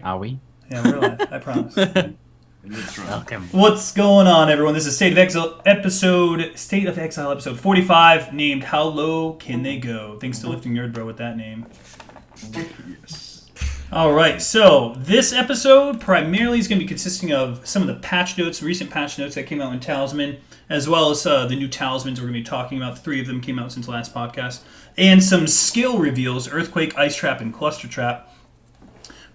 Are we? Yeah, we're live. I promise. Welcome. What's going on, everyone? This is State of Exile episode 45, named How Low Can They Go? Thanks to LiftingNerdBro with that name. Yes. All right, so this episode primarily is going to be consisting of some of the patch notes, recent patch notes that came out in Talisman, as well as the new Talismans we're going to be talking about. 3 of them came out since the last podcast. And some skill reveals, Earthquake, Ice Trap, and Cluster Trap.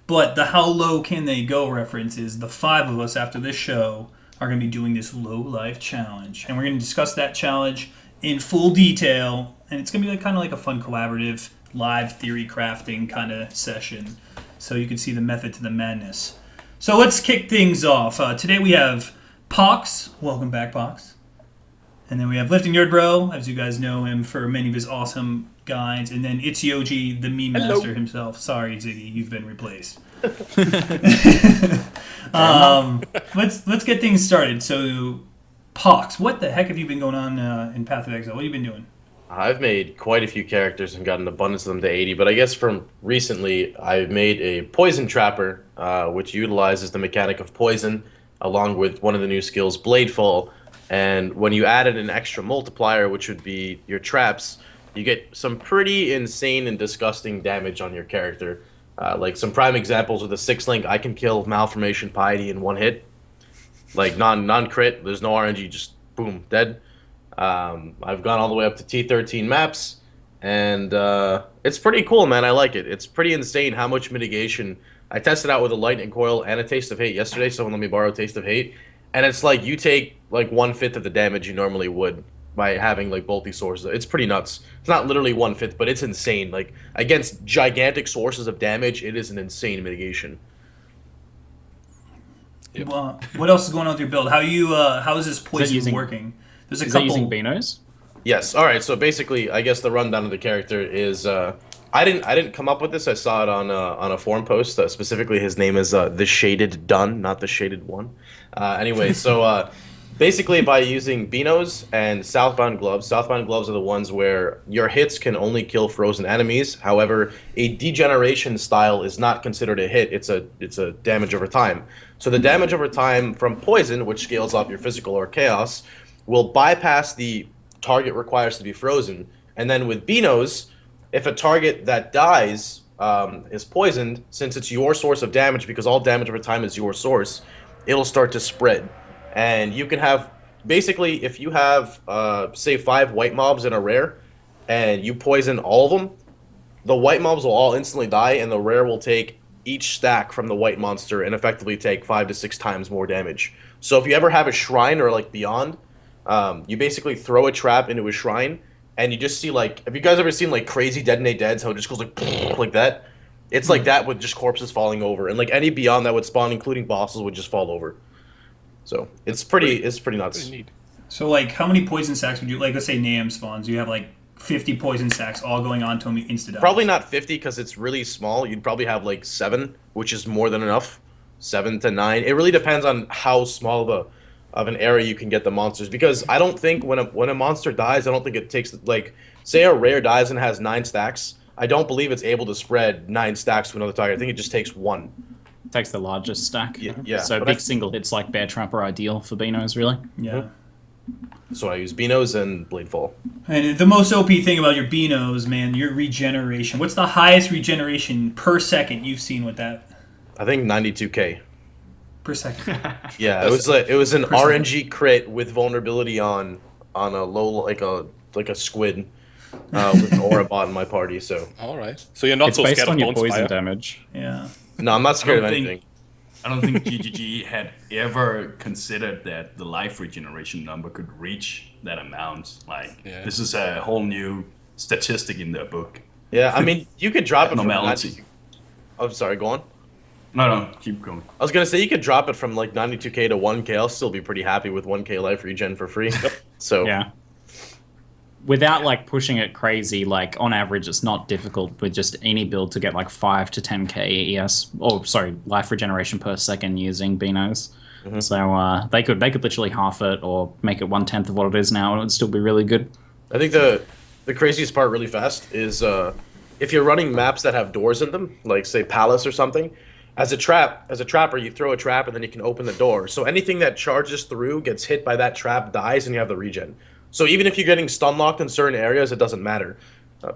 But the How Low Can They Go reference is the 5 of us after this show are going to be doing this low life challenge. And we're going to discuss that challenge in full detail. And it's going to be kind of like a fun collaborative live theory crafting kind of session. So you can see the method to the madness. So let's kick things off. Today we have Pohx. Welcome back, Pohx. And then we have LiftingNerdBro, as you guys know him for many of his awesome guides. And then ItsYoji, the meme master himself. Sorry, Ziggy, you've been replaced. Let's get things started. So, Pohx, what the heck have you been going on in Path of Exile? What have you been doing? I've made quite a few characters and got an abundance of them to 80, but I guess from recently, I've made a Poison Trapper, which utilizes the mechanic of poison, along with one of the new skills, Bladefall. And when you added an extra multiplier, which would be your traps, you get some pretty insane and disgusting damage on your character. Like some prime examples with a 6-link, I can kill Malformation Piety in 1 hit. Like non-crit, there's no RNG, just boom, dead. I've gone all the way up to T13 maps, and it's pretty cool, man. I like it. It's pretty insane how much mitigation. I tested out with a Lightning Coil and a Taste of Hate yesterday. Someone let me borrow Taste of Hate. And it's like you take like 1/5 of the damage you normally would by having like both these sources. It's pretty nuts. It's not literally 1/5, but it's insane. Like against gigantic sources of damage, it is an insane mitigation. Yep. What else is going on with your build? How is this poison working? There's a couple. Is that using Beanos? Yes. All right. So basically, I guess the rundown of the character is I didn't come up with this. I saw it on a forum post. Specifically, his name is the Shaded Dun, not the Shaded One. Anyway, so basically by using Beanos and Southbound Gloves. Southbound Gloves are the ones where your hits can only kill frozen enemies. However, a degeneration style is not considered a hit. It's a damage over time. So the damage over time from poison, which scales up your physical or chaos, will bypass the target requires to be frozen. And then with Beanos, if a target that dies is poisoned, since it's your source of damage, because all damage over time is your source, it'll start to spread. And you can have, basically, if you have, say, 5 white mobs in a rare, and you poison all of them, the white mobs will all instantly die, and the rare will take each stack from the white monster and effectively take 5 to 6 times more damage. So if you ever have a shrine or, like, beyond, you basically throw a trap into a shrine, and you just see, like, have you guys ever seen, like, crazy Detonate Deads, how it just goes, like that? It's like that with just corpses falling over. And, like, any beyond that would spawn, including bosses, would just fall over. So, it's pretty nuts. Pretty neat. So, like, how many poison stacks would you, like, let's say Nam spawns, you have, like, 50 poison stacks all going on to him insta-die? Probably not 50, because it's really small. You'd probably have, like, 7, which is more than enough. 7 to 9. It really depends on how small of an area you can get the monsters, because I don't think when a monster dies, I don't think it takes, like, say a rare dies and has 9 stacks, I don't believe it's able to spread 9 stacks to another target. I think it just takes 1. It takes the largest stack. Yeah. So big single hits like Bear Trap are ideal for Beanos, really. Yeah. So I use Beanos and Bladefall. And the most OP thing about your Beanos, man, your regeneration. What's the highest regeneration per second you've seen with that? I think 92k. Per second. Yeah, it was an RNG crit with vulnerability on a low, like a squid with an aura bot in my party. So All right. So you're not It's so based scared on of your Bone poison Spire? damage. Yeah. no, I'm not scared of I don't think- anything. I don't think GGG had ever considered that the life regeneration number could reach that amount. Like, Yeah. this is a whole new statistic in their book. Yeah, I mean you could drop it from Normality. 90. Oh, sorry, go on. No, keep going. I was gonna say you could drop it from like 92k to 1k. I'll still be pretty happy with 1k life regen for free. So Yeah. Without like pushing it crazy, like on average, it's not difficult with just any build to get like 5 to 10k ES, or sorry, life regeneration per second using Beanos. So they could literally half it or make it 1/10 of what it is now, and it would still be really good. I think the craziest part, really fast, is if you're running maps that have doors in them, like say Palace or something, as a trapper, you throw a trap and then you can open the door. So anything that charges through gets hit by that trap, dies, and you have the regen. So even if you're getting stun locked in certain areas, it doesn't matter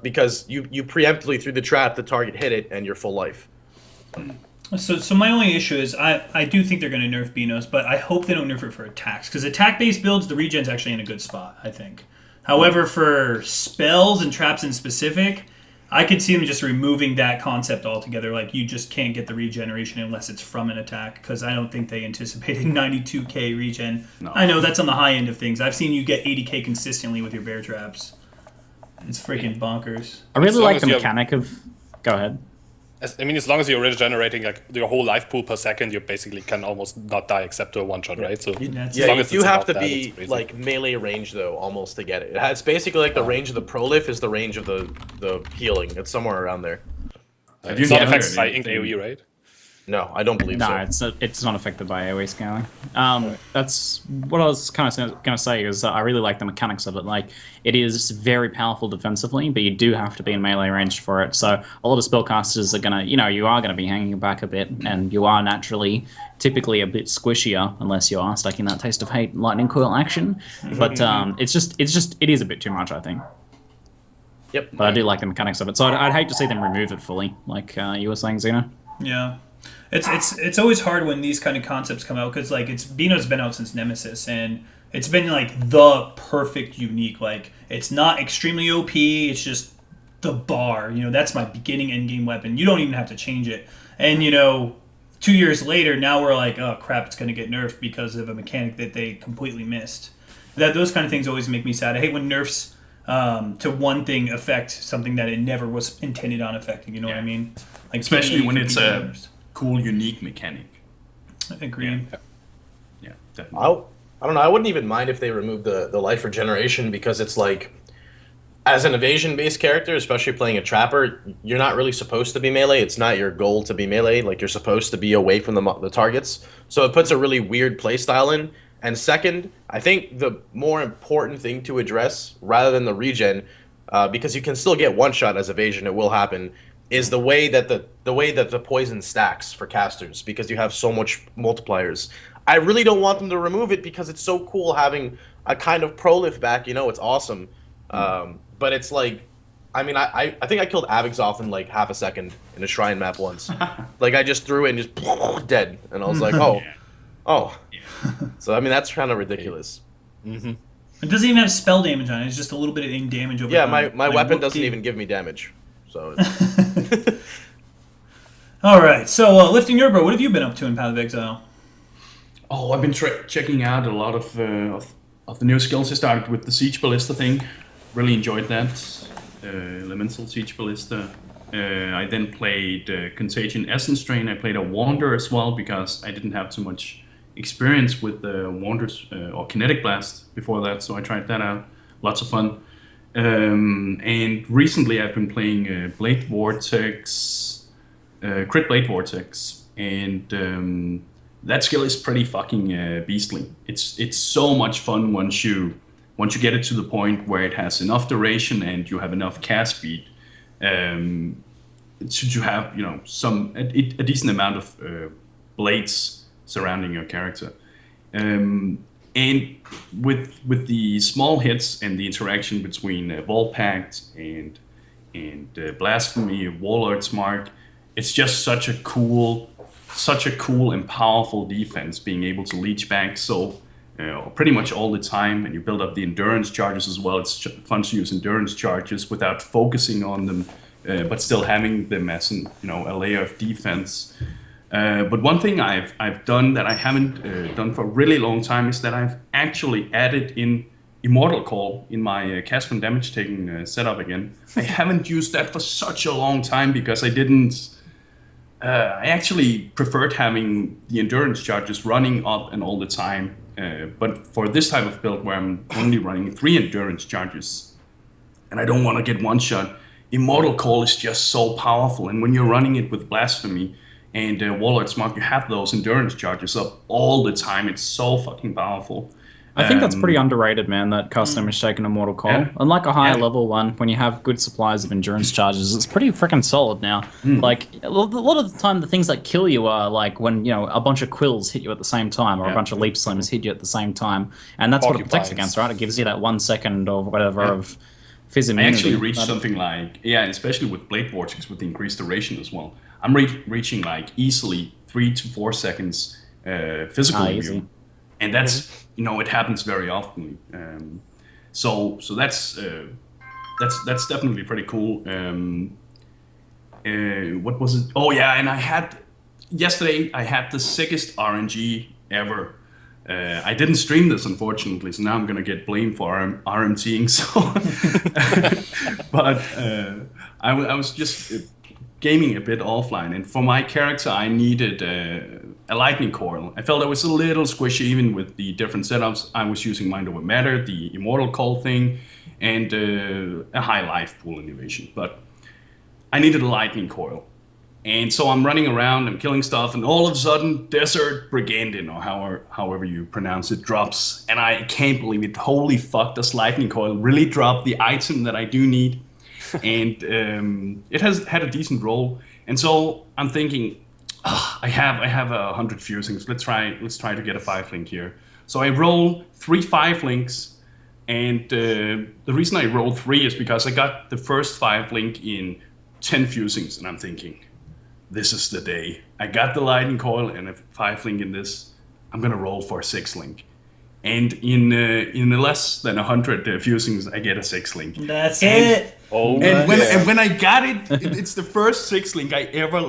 because you preemptively threw the trap, the target hit it, and you're full life. So my only issue is I do think they're going to nerf Beanos, but I hope they don't nerf it for attacks because attack-based builds, the regen's actually in a good spot, I think. However, for spells and traps in specific, I could see them just removing that concept altogether. Like, you just can't get the regeneration unless it's from an attack, because I don't think they anticipated 92k regen. No. I know that's on the high end of things. I've seen you get 80k consistently with your bear traps. It's freaking bonkers. I really like the mechanic of... Go ahead. I mean, as long as you're regenerating like your whole life pool per second, you basically can almost not die except to a one-shot, right? So you have to be like melee range though, almost to get it. It's basically like the range of the prolif is the range of the healing. It's somewhere around there. It's not affected by Ink AoE, right? No, I don't believe so. No, it's not affected by AoE scaling. That's what I was kind of going to say is I really like the mechanics of it. Like, it is very powerful defensively, but you do have to be in melee range for it. So a lot of spellcasters are going to, you are going to be hanging back a bit, and you are naturally typically a bit squishier unless you are stacking that Taste of Hate lightning coil action. But it is a bit too much, I think. Yep. But I do like the mechanics of it. So I'd hate to see them remove it fully, like you were saying, Zeno. Yeah. It's always hard when these kind of concepts come out because like Beano's been out since Nemesis and it's been like the perfect unique. Like, it's not extremely OP, it's just the bar. That's my beginning end game weapon. You don't even have to change it. And 2 years later, now we're like, oh crap, it's gonna get nerfed because of a mechanic that they completely missed. Those kind of things always make me sad. I hate when nerfs to one thing affect something that it never was intended on affecting. You know what I mean? Like, especially when it's a cool, unique mechanic. Agreed. Yeah, definitely. I don't know. I wouldn't even mind if they removed the life regeneration because it's like, as an evasion-based character, especially playing a trapper, you're not really supposed to be melee. It's not your goal to be melee. Like, you're supposed to be away from the targets. So it puts a really weird playstyle in. And second, I think the more important thing to address, rather than the regen, because you can still get one shot as evasion, it will happen, is the way that the poison stacks for casters, because you have so much multipliers. I really don't want them to remove it because it's so cool having a kind of prolif back. It's awesome. But it's like, I mean, I think I killed Abixoth in like half a second in a shrine map once. Like, I just threw it and just dead, and I was like, oh. So I mean, that's kind of ridiculous. Mm-hmm. It doesn't even have spell damage on it. It's just a little bit of in damage over time. Yeah, my weapon doesn't even give me damage. So. All right. So, LiftingNerdBro, what have you been up to in Path of Exile? Oh, I've been checking out a lot of the new skills. I started with the Siege Ballista thing. Really enjoyed that. Elemental Siege Ballista. I then played Contagion Essence Drain. I played a Wander as well because I didn't have too much experience with the Wanders or Kinetic Blast before that, so I tried that out. Lots of fun. And recently I've been playing Blade Vortex, Crit Blade Vortex, and that skill is pretty fucking beastly. It's so much fun once you get it to the point where it has enough duration and you have enough cast speed. Should you have a decent amount of blades surrounding your character, and with the small hits and the interaction between Volpact and Blasphemy, Warlord's Mark, it's just such a cool and powerful defense, being able to leech back so pretty much all the time, and you build up the endurance charges as well. It's fun to use endurance charges without focusing on them, but still having them as a layer of defense. But one thing I've done that I haven't done for a really long time is that I've actually added in Immortal Call in my cast from damage taking setup again. I haven't used that for such a long time because I didn't. I actually preferred having the endurance charges running up and all the time. But for this type of build where I'm only running 3 endurance charges and I don't want to get one shot, Immortal Call is just so powerful. And when you're running it with Blasphemy and Warlord's Mark, you have those endurance charges up all the time. It's so fucking powerful. I think that's pretty underrated, man, that custom is taking Immortal Coil. Yeah. Unlike a higher level one, when you have good supplies of endurance charges, it's pretty freaking solid now. Like, a lot of the time, the things that kill you are like when, a bunch of quills hit you at the same time, or a bunch of leap slims hit you at the same time. And that's what it protects against, right? It gives you that 1 second or whatever of phys immunity. I actually reached something like, especially with Blade Vortex, with the increased duration as well. I'm reaching like easily 3 to 4 seconds physical immune. And that's, it happens very often. So that's definitely pretty cool. What was it? Oh yeah, and yesterday I had the sickest RNG ever. I didn't stream this, unfortunately, so now I'm gonna get blamed for RMTing. So, but I was just gaming a bit offline, and for my character, I needed a lightning coil. I felt it was a little squishy, even with the different setups. I was using Mind Over Matter, the Immortal Coil thing, and a high life pool innovation. But I needed a lightning coil. And so I'm running around, I'm killing stuff, and all of a sudden, Desert Brigandin, or however you pronounce it, drops. And I can't believe it. Holy fuck, does lightning coil really drop the item that I do need? And it has had a decent roll. And so I'm thinking, I have 100 fusings. Let's try to get a 5-link here. So I roll 3 5-links, and the reason I rolled 3 is because I got the first 5-link in 10 fusings, and I'm thinking, this is the day. I got the lightning coil and a 5-link in this. I'm gonna roll for a 6-link. And in less than 100 fusings, I get a 6-link. That's it. Oh, and when I got it, it's the first 6-link I ever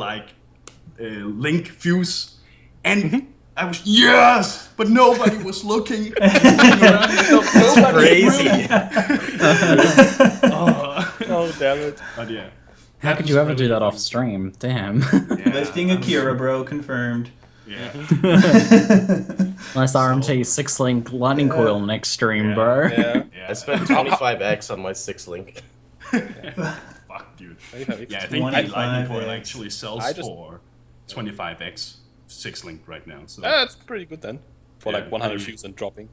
link fuse, and I was yes, but nobody was looking. That's crazy. oh damn it! But yeah, How could you ever do that off stream? Damn. Lifting Akira, bro, confirmed. Yeah. Nice RMT 6-link lightning coil next stream, bro. Yeah. I spent 25x on my 6-link. Fuck, dude. Yeah, I think the lightning coil actually sells for 25x 6-link right now. So That's pretty good then. For like 100 fuse and dropping.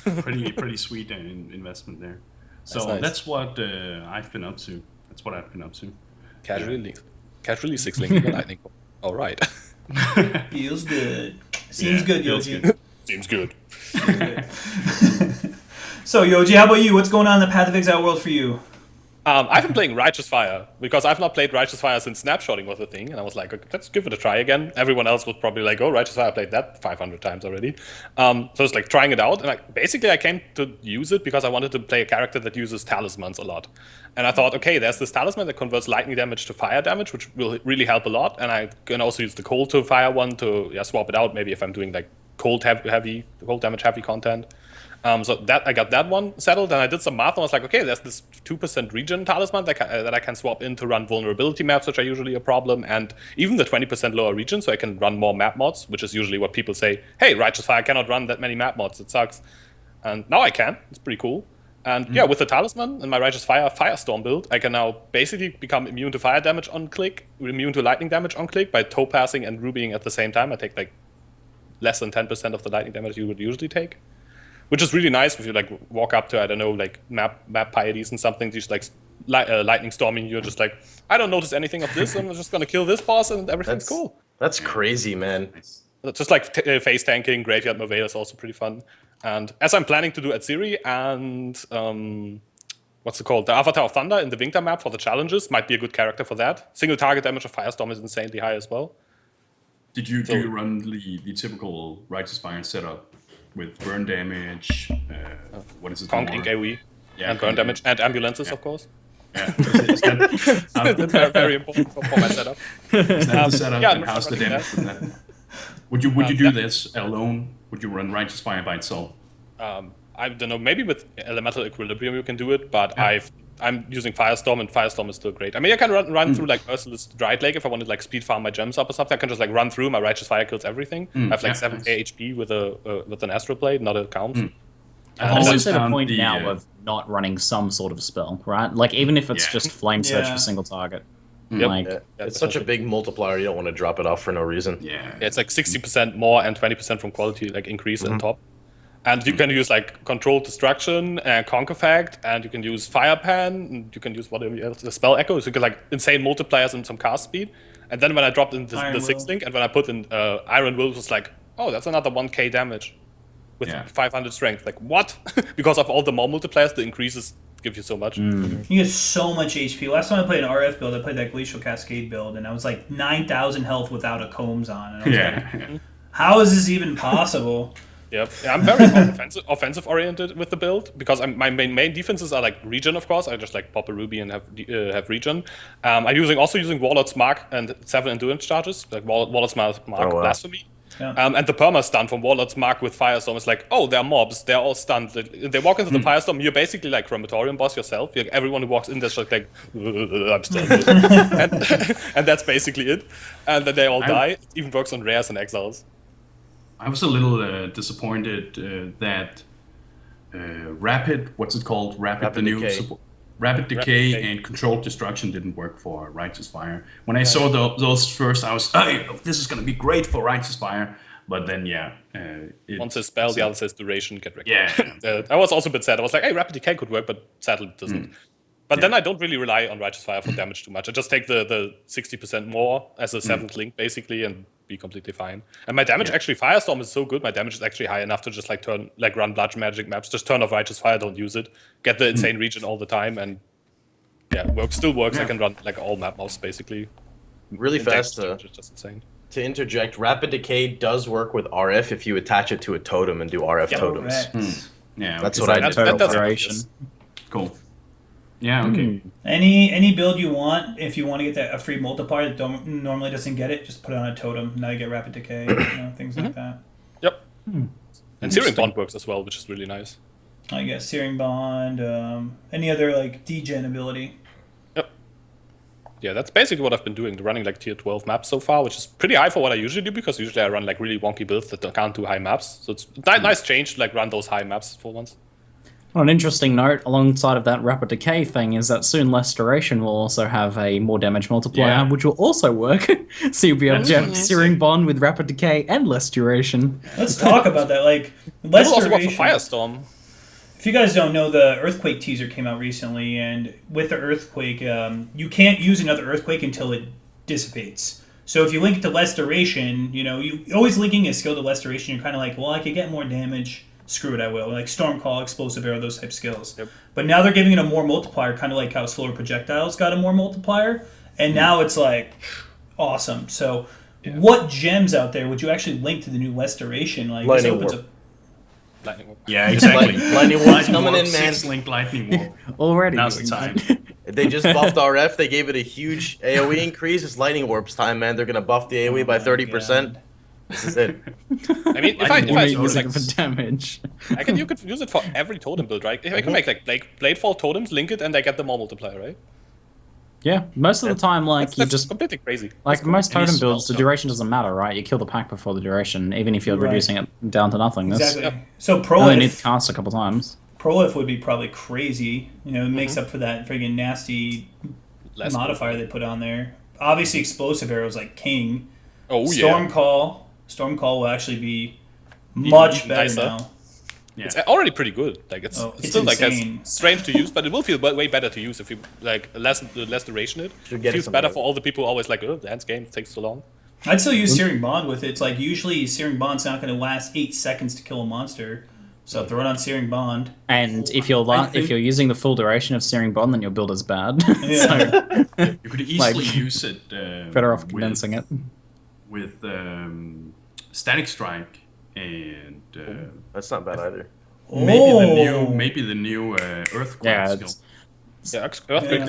pretty sweet investment there. So that's what I've been up to. That's what I've been up to. Casually 6-link lightning. All right. Feels good. Seems good, YOJI. Good. Seems good. So, YOJI, how about you? What's going on in the Path of Exile world for you? I've been playing Righteous Fire because I've not played Righteous Fire since snapshotting was a thing, and I was like, okay, let's give it a try again. Everyone else was probably like, oh, Righteous Fire, I played that 500 times already. So it's like trying it out, and basically I came to use it because I wanted to play a character that uses Talismans a lot. And I thought, okay, there's this Talisman that converts lightning damage to fire damage, which will really help a lot, and I can also use the cold to fire one to swap it out, maybe if I'm doing like cold damage heavy content. So that I got that one settled, and I did some math, and I was like, okay, there's this 2% regen talisman that I can swap in to run vulnerability maps, which are usually a problem, and even the 20% lower regen, so I can run more map mods, which is usually what people say, hey, Righteous Fire cannot run that many map mods, it sucks. And now I can, it's pretty cool. And yeah, with the talisman and my Righteous Fire Firestorm build, I can now basically become immune to fire damage on click, immune to lightning damage on click by topazing and rubying at the same time. I take like less than 10% of the lightning damage you would usually take. Which is really nice if you like walk up to, I don't know, like map pieties and something, just like lightning storming, you're just like, I don't notice anything of this, I'm just gonna kill this boss and everything's cool. That's crazy, man. Just like face tanking, Graveyard Merveil is also pretty fun. And as I'm planning to do Atziri and what's it called? The Avatar of Thunder in the Winter map for the challenges might be a good character for that. Single target damage of Firestorm is insanely high as well. Do you run the typical Righteous Fire setup? With burn damage, what is it? Conking AoE, yeah, and burn damage, and ambulances, of course. Yeah, is that, That's very important for my setup. Is that the setup, and how's the damage from that? Would you do this alone? Would you run Righteous Fire by itself? I don't know, maybe with Elemental Equilibrium you can do it, but I'm using Firestorm, and Firestorm is still great. I mean, I can run through like Merciless Dried Lake if I wanted like speed farm my gems up or something. I can just like run through. My Righteous Fire kills everything. I have like 7 HP with an Astral Blade, not a count. I've always at a point now of not running some sort of spell, right? Like even if it's just Flame Search for single target. Like it's such a big multiplier. You don't want to drop it off for no reason. Yeah, it's like 60% more and 20% from quality like increase on top. And you can use like Controlled Destruction and Conquer Fact, and you can use Fire Pan, and you can use whatever else, the Spell Echo, so you get like insane multipliers and some cast speed. And then when I dropped in the 6 link, and when I put in Iron Will, it was like, oh, that's another 1k damage with 500 strength. Like, what? Because of all the more multipliers, the increases give you so much. You get so much HP. Last time I played an RF build, I played that Glacial Cascade build, and I was like 9,000 health without a Combs on. And I was like, how is this even possible? Yep, yeah, I'm very offensive oriented with the build because my main defenses are like regen, of course. I just like pop a ruby and have regen. I'm also using Warlord's Mark and 7 endurance charges, like Warlord's Mark Blasphemy. Yeah. And the perma stun from Warlord's Mark with Firestorm is like, oh, they're mobs, they're all stunned. They walk into the Firestorm, you're basically like Crematorium boss yourself. Like, everyone who walks in there's like I'm stunned. and that's basically it. And then they all die. It even works on rares and exiles. I was a little disappointed that Rapid Decay and Controlled Destruction didn't work for Righteous Fire. When I saw those first, I was, this is going to be great for Righteous Fire. But then, one says spell, the other says duration, get wrecked. Yeah. I was also a bit sad. I was like, hey, Rapid Decay could work, but sadly it doesn't. But then I don't really rely on Righteous Fire for damage too much. I just take the 60% more as a 7th link, basically, and be completely fine. And my damage, actually, Firestorm is so good, my damage is actually high enough to just like run Bludge Magic maps, just turn off Righteous Fire, don't use it, get the insane region all the time, and still works. I can run like all map mouse, basically. Really fast, just insane. To interject, Rapid Decay does work with RF if you attach it to a totem and do RF totems. Yeah, that's what I did. That's cool. Yeah, okay. Any build you want, if you want to get a free multiplier that normally doesn't get it, just put it on a totem. Now you get Rapid Decay, things like that. Yep. And Searing Bond works as well, which is really nice. I guess Searing Bond, any other like degen ability. Yep. Yeah, that's basically what I've been doing, running like tier 12 maps so far, which is pretty high for what I usually do, because usually I run like really wonky builds that can't do high maps. So it's a nice change to like run those high maps for once. Well, an interesting note alongside of that Rapid Decay thing is that soon Restoration will also have a more damage multiplier, which will also work. So you'll be able to have Searing Bond with Rapid Decay and Restoration. Let's talk about that. Like, Restoration. Also for Firestorm. If you guys don't know, the Earthquake teaser came out recently, and with the Earthquake, you can't use another Earthquake until it dissipates. So if you link it to Restoration, you always linking a skill to Restoration, you're kind of like, well, I could get more damage. Screw it, I will. Like Storm Call, Explosive Arrow, those type skills. Yep. But now they're giving it a more multiplier, kind of like how Slower Projectiles got a more multiplier. And now it's like, awesome. So what gems out there would you actually link to the new Restoration? Like, Lightning Warp. Lightning Warp. Yeah, exactly. Lightning Warp's coming in, man. 6-link Lightning Warp. Already. Now's the time. They just buffed RF. They gave it a huge AoE increase. It's Lightning Warp's time, man. They're going to buff the AoE by 30%. God. This is it. I mean, if I use like for damage, you could use it for every totem build, right? If I can make like Bladefall totems, link it, and they get the more multiplier, right? Yeah, most of the time, like that's just completely crazy. Like most totem builds, the duration doesn't matter, right? You kill the pack before the duration, even if you're reducing it down to nothingness. Exactly. Yep. So you only need to Prolif, cast a couple times. Prolif would be probably crazy. It makes up for that friggin' nasty modifier they put on there. Obviously, Explosive Arrow is like king. Oh Storm Call will actually be much better nicer. now. Yeah. It's already pretty good. Like it's still like that's strange to use, but it will feel way better to use if you like less duration it. It feels better for all the people who always like, the end game takes so long. I'd still use Searing Bond with it. It's like usually Searing Bond's not going to last 8 seconds to kill a monster. So throw it on Searing Bond. And if you're using the full duration of Searing Bond, then your build is bad. Yeah. You could easily use it. Better off condensing it. With Static Strike and that's not bad either. Maybe the new Earthquake skill. Earthquake.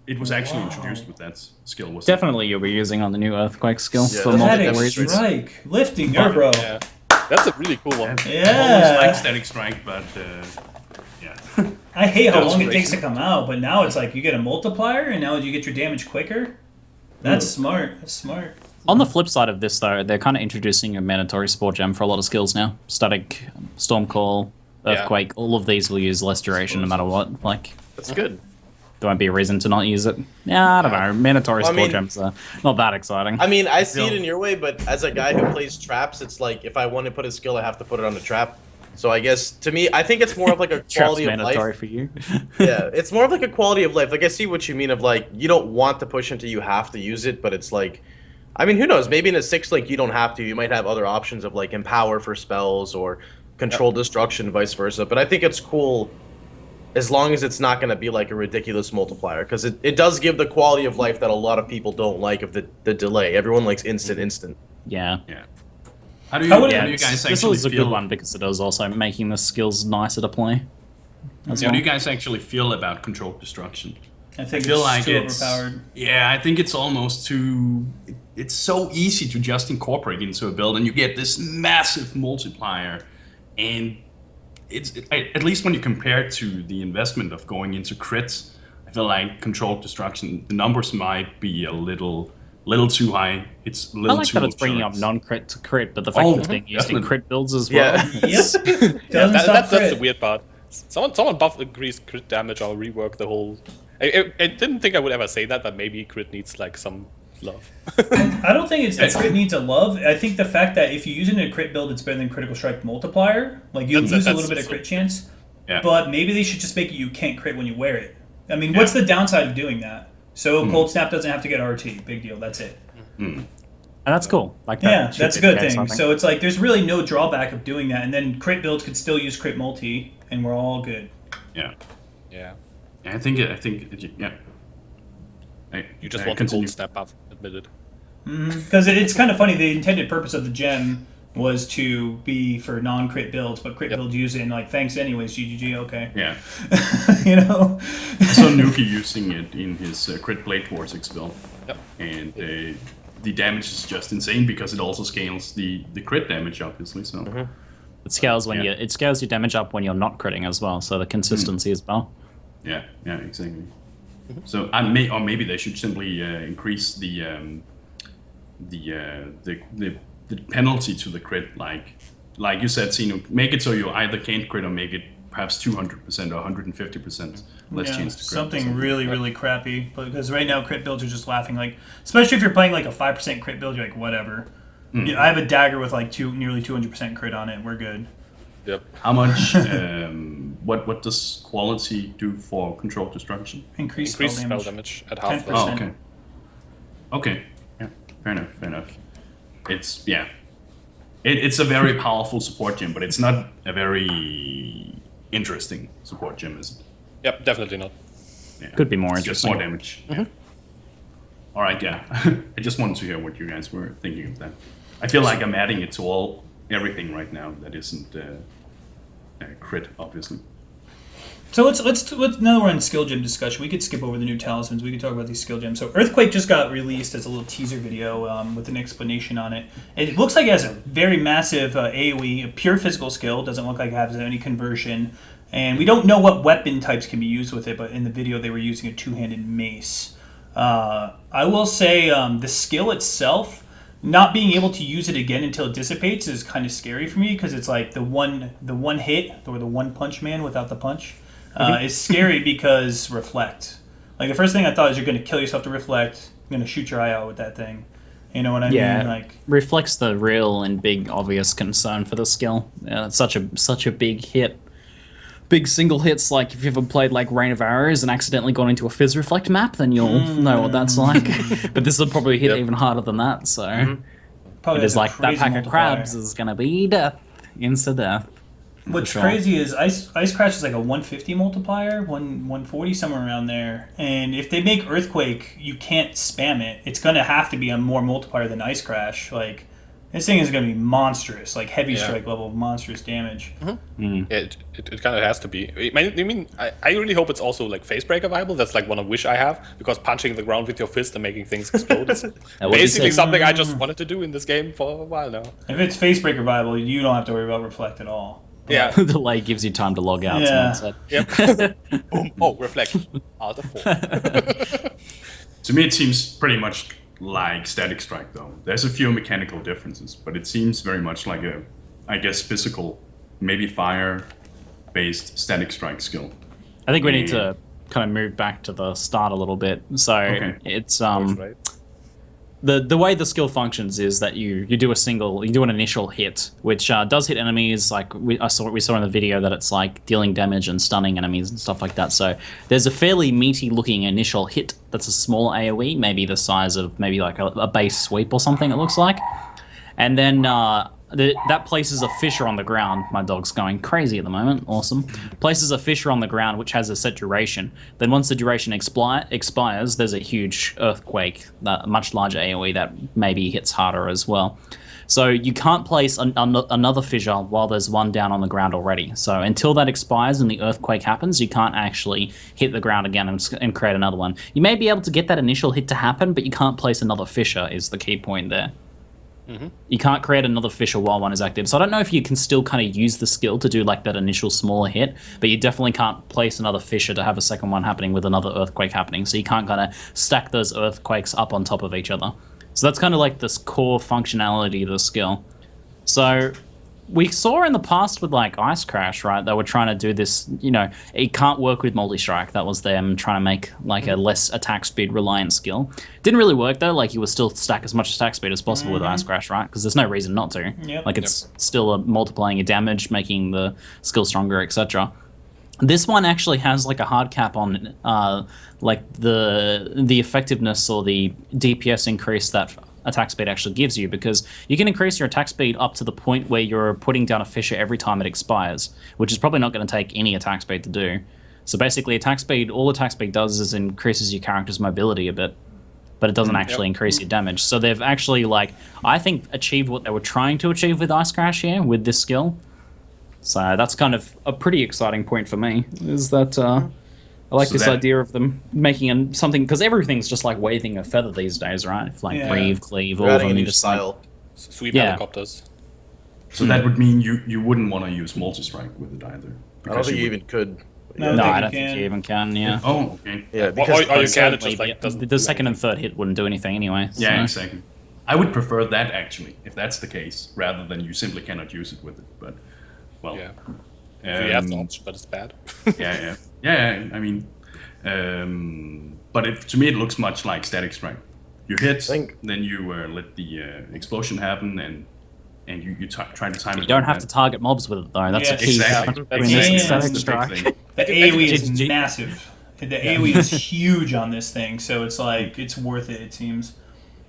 It was actually introduced with that skill. Definitely, you'll be using on the new Earthquake skill for Static multiple reasons. Strike, LiftingNerdBro. Yeah. That's a really cool one. Yeah. I've always liked Static Strike, but I hate how long it takes to come out, but now it's like you get a multiplier, and now you get your damage quicker. That's smart. That's smart. On the flip side of this, though, they're kind of introducing a mandatory support gem for a lot of skills now. Static, Storm Call, Earthquake, all of these will use less duration no matter what. Like, that's good. there won't be a reason to not use it. Yeah, I don't know. Mandatory Well, I skill mean- gems are not that exciting. I mean, I see it in your way, but as a guy who plays traps, it's like if I want to put a skill, I have to put it on the trap. So I guess to me, I think it's more of like a Trap's quality of mandatory life. for you. Yeah, it's more of like a quality of life. Like I see what you mean of like you don't want to push until you have to use it, but it's like, I mean, who knows? Maybe in a 6 link you don't have to. You might have other options of like empower for spells or control destruction, vice versa. But I think it's cool as long as it's not going to be like a ridiculous multiplier, because it does give the quality of life that a lot of people don't like of the delay. Everyone likes instant. Yeah. Yeah. How do you, How would- how Yeah, do you guys this actually was a feel? good one because it is also making the skills nicer to play. As How well. do you guys actually feel about controlled destruction? I think feel it's like too it's overpowered. Yeah, I think it's almost too. It's so easy to just incorporate into a build, and you get this massive multiplier, and at least when you compare it to the investment of going into crits, I feel like controlled destruction, the numbers might be a little too high. It's a I little like too that it's bringing up absurd. non-crit to crit, but the fact Oh, that it's being used in definitely. crit builds as well. Yeah. Yep. Doesn't Yeah, stop that's the crit. weird part. Someone buff agrees crit damage or rework the whole. I didn't think I would ever say that, but maybe crit needs like some love. I don't think it's that crit needs a love. I think the fact that if you use it in a crit build, it's better than critical strike multiplier. Like you lose a little bit of crit chance, Yeah. but maybe they should just make it you can't crit when you wear it. I mean, what's the downside of doing that? So Cold Snap doesn't have to get RT. Big deal. That's it. And that's cool. Like that Yeah, should that's a be the good case, I thing. think. So it's like there's really no drawback of doing that, and then crit builds could still use crit multi, and we're all good. Yeah. Yeah. Yeah, I think yeah. You just I want the continue. cold snap buff, admitted. Because it's kind of funny. The intended purpose of the gem was to be for non-crit builds, but crit builds use it, and like thanks anyways, GGG. Okay. Yeah. You know. I saw Nuki using it in his Crit Blade Vortex build. Yep. And the damage is just insane because it also scales the crit damage, obviously. So It scales when Yeah. it scales your damage up when you're not critting as well, so the consistency as well. yeah, exactly. So maybe they should simply increase the penalty to the crit, like you said, Zeno. Make it so you either can't crit or make it perhaps 200% or 150% less Yeah, chance to crit. something really crappy. But because right now crit builds are just laughing. Like, especially if you're playing like a 5% crit build, you're like whatever. Yeah, I have a dagger with like nearly 200% crit on it. We're good. Yep. How much? What does quality do for controlled destruction? Increase Increase spell spell damage. damage at half. 10%. Oh, okay. Okay. Yeah. Fair enough. It's it's a very powerful support gem, but it's not a very interesting support gem, is it? Yep, definitely not. Yeah. Could be more It's just interesting. more damage. Yeah. All right, yeah. I just wanted to hear what you guys were thinking of that. I feel like I'm adding it to everything right now that isn't crit, obviously. So let's now we're on skill gem discussion. We could skip over the new talismans. We could talk about these skill gems. So Earthquake just got released as a little teaser video with an explanation on it. It looks like it has a very massive AoE, a pure physical skill. Doesn't look like it has any conversion. And we don't know what weapon types can be used with it, but in the video they were using a two-handed mace. I will say the skill itself, not being able to use it again until it dissipates is kind of scary for me because it's like the one hit or the one punch man without the punch. Is scary because reflect. Like the first thing I thought is you're going to kill yourself to reflect. You're going to shoot your eye out with that thing. You know what I Yeah, mean? Like reflects the real and big obvious concern for the skill. It's such a big hit. Big single hits, like if you've ever played like Rain of Arrows and accidentally gone into a Fizz Reflect map, then you'll know what that's like. But this will probably hit even harder than that, so probably it is has a like that crazy pack of multiplier. crabs is gonna be death. Insta death. What's sure. crazy is Ice Crash is like a 150 multiplier, 140, somewhere around there. And if they make Earthquake, you can't spam it. It's going to have to be a more multiplier than Ice Crash. Like, this thing is going to be monstrous, like heavy strike level of monstrous damage. Yeah, it kind of has to be. I really hope it's also like Phase Breaker viable. That's like one wish I have, because punching the ground with your fist and making things explode is would be basically sick. something I just wanted to do in this game for a while now. If it's Facebreaker viable, you don't have to worry about Reflect at all. Yeah. The delay gives you time to log out. Yeah. So that's it. Yep. Boom. Oh, reflect. Out of 4. To me, it seems pretty much like Static Strike, though. There's a few mechanical differences, but it seems very much like a, I guess, physical, maybe fire-based Static Strike skill. I think we need to kind of move back to the start a little bit. So it's Right. the way the skill functions is that you do an initial hit, which does hit enemies. Like we saw in the video that it's like dealing damage and stunning enemies and stuff like that. So there's a fairly meaty looking initial hit that's a small AoE, maybe the size of maybe like a base sweep or something. It looks like, and then that places a fissure on the ground. My dog's going crazy at the moment. Awesome. Places a fissure on the ground which has a set duration. Then once the duration expires, there's a huge earthquake, a much larger AoE that maybe hits harder as well. So you can't place another fissure while there's one down on the ground already. So until that expires and the earthquake happens, you can't actually hit the ground again and create another one. You may be able to get that initial hit to happen, but you can't place another fissure is the key point there. You can't create another fissure while one is active. So I don't know if you can still kind of use the skill to do like that initial smaller hit, but you definitely can't place another fissure to have a second one happening with another earthquake happening. So you can't kind of stack those earthquakes up on top of each other. So that's kind of like this core functionality of the skill. So we saw in the past with like Ice Crash, right? They were trying to do this, it can't work with multi-strike. That was them trying to make like a less attack speed reliant skill. Didn't really work though. Like you would still stack as much attack speed as possible with Ice Crash, right? Because there's no reason not to. Yep. Like it's still multiplying your damage, making the skill stronger, etc. This one actually has like a hard cap on like the effectiveness or the DPS increase that attack speed actually gives you, because you can increase your attack speed up to the point where you're putting down a fissure every time it expires, which is probably not going to take any attack speed to do. So basically all attack speed does is increases your character's mobility a bit, but it doesn't actually increase your damage. So they've actually, like, I think, achieved what they were trying to achieve with Ice Crash here with this skill. So that's kind of a pretty exciting point for me, is that I like this idea of them making something, because everything's just like waving a feather these days, right? If like breathe, cleave, all of them just style. Sweep helicopters. So that would mean you wouldn't want to use multi-strike with it either. I don't think you even could. No, I don't think you even can, yeah. Oh, okay. Yeah, because or you can, it just like doesn't the second and third hit wouldn't do anything anyway. So. Yeah, exactly. I would prefer that actually, if that's the case, rather than you simply cannot use it with it. But, well. Yeah. So you have the option, but it's bad. Yeah. I mean, but to me it looks much like static strike. You hit, then you let the explosion happen, and you try to time it. You don't have to target mobs with it though. That's a key. Exactly. Static strike. The AoE is massive. The AoE is huge on this thing, so it's like it's worth it seems.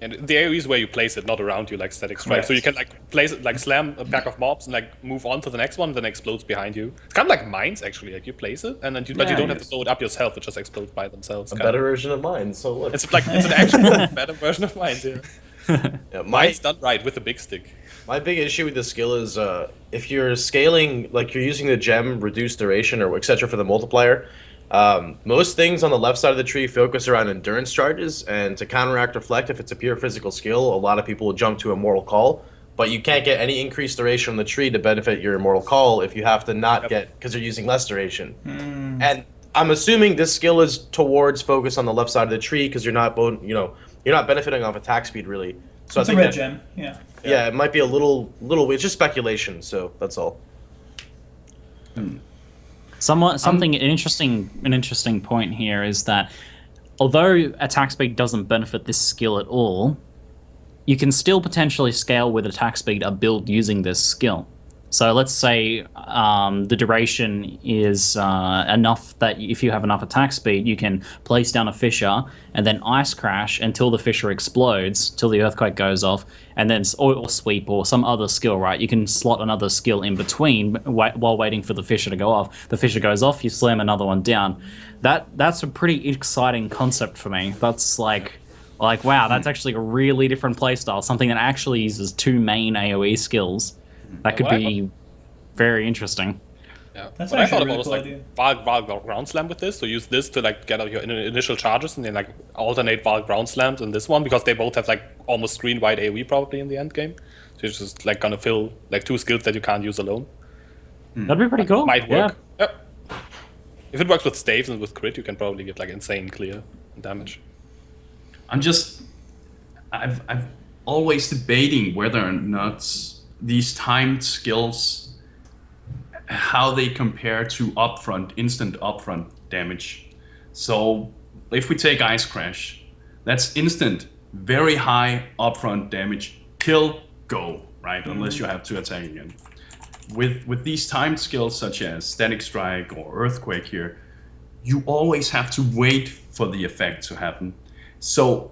And the AoE is where you place it, not around you like static strike. Correct. So you can like place it, like slam a pack of mobs and like move on to the next one, then it explodes behind you. It's kind of like mines actually. Like you place it, and then but you don't have to blow it up yourself. It just explodes by themselves. A better version of mine. So look. It's an actual better version of mines. Yeah. Mine's done right with a big stick. My big issue with the skill is if you're scaling, like you're using the gem, reduced duration, or etc. for the multiplier. Most things on the left side of the tree focus around endurance charges, and to counteract reflect, if it's a pure physical skill, a lot of people will jump to Immortal Call, but you can't get any increased duration on the tree to benefit your Immortal Call if you have to not get, because you're using less duration. And I'm assuming this skill is towards focus on the left side of the tree, because you're not benefiting off attack speed really. So It's a red gem, yeah. Yeah, it might be a little. It's just speculation, so that's all. An interesting point here is that although attack speed doesn't benefit this skill at all, you can still potentially scale with attack speed a build using this skill. So let's say the duration is enough that if you have enough attack speed, you can place down a fissure and then Ice Crash until the fissure explodes, till the earthquake goes off, and then or sweep or some other skill, right? You can slot another skill in between while waiting for the fissure to go off. The fissure goes off, you slam another one down. That's a pretty exciting concept for me. That's like wow, that's actually a really different playstyle, something that actually uses two main AoE skills. That could be very interesting. Yeah, That's what I thought actually a about really was cool like Valk ground slam with this. So use this to like get out your initial charges and then like alternate Valk ground slams in this one, because they both have like almost screen wide AoE probably in the end game. So you're just like gonna fill like two skills that you can't use alone. That'd be pretty cool. Might work. Yeah. If it works with staves and with crit, you can probably get like insane clear damage. I've always debating whether or not these timed skills, how they compare to instant upfront damage. So if we take Ice Crash, that's instant, very high upfront damage, kill, go, right? Unless you have to attack again. With these timed skills such as Static Strike or Earthquake here, you always have to wait for the effect to happen. So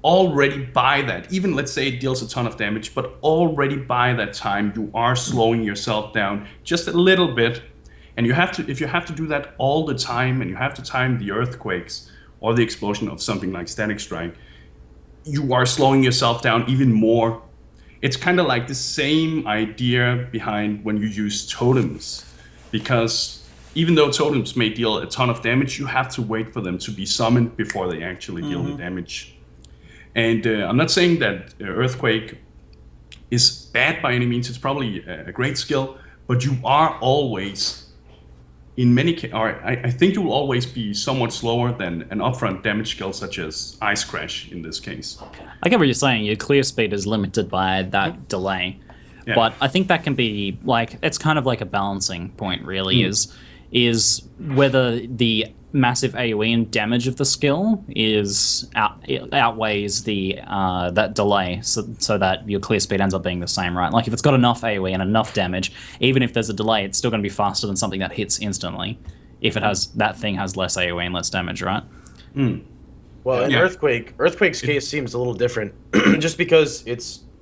already by that, even let's say it deals a ton of damage, but already by that time you are slowing yourself down just a little bit. And if you have to do that all the time, and you have to time the earthquakes or the explosion of something like Static Strike, you are slowing yourself down even more. It's kind of like the same idea behind when you use totems, because even though totems may deal a ton of damage, you have to wait for them to be summoned before they actually deal the damage. And I'm not saying that Earthquake is bad by any means. It's probably a great skill, but you are always, in many cases, I think you will always be somewhat slower than an upfront damage skill such as Ice Crash in this case. I get what you're saying. Your clear speed is limited by that delay. Yeah. But I think that can be, like, it's kind of like a balancing point, really, is whether the massive AoE and damage of the skill outweighs the that delay, so that your clear speed ends up being the same, right? Like if it's got enough AoE and enough damage, even if there's a delay, it's still going to be faster than something that hits instantly. If it has that thing has less AoE and less damage, right? Well, in Earthquake's case seems a little different, just because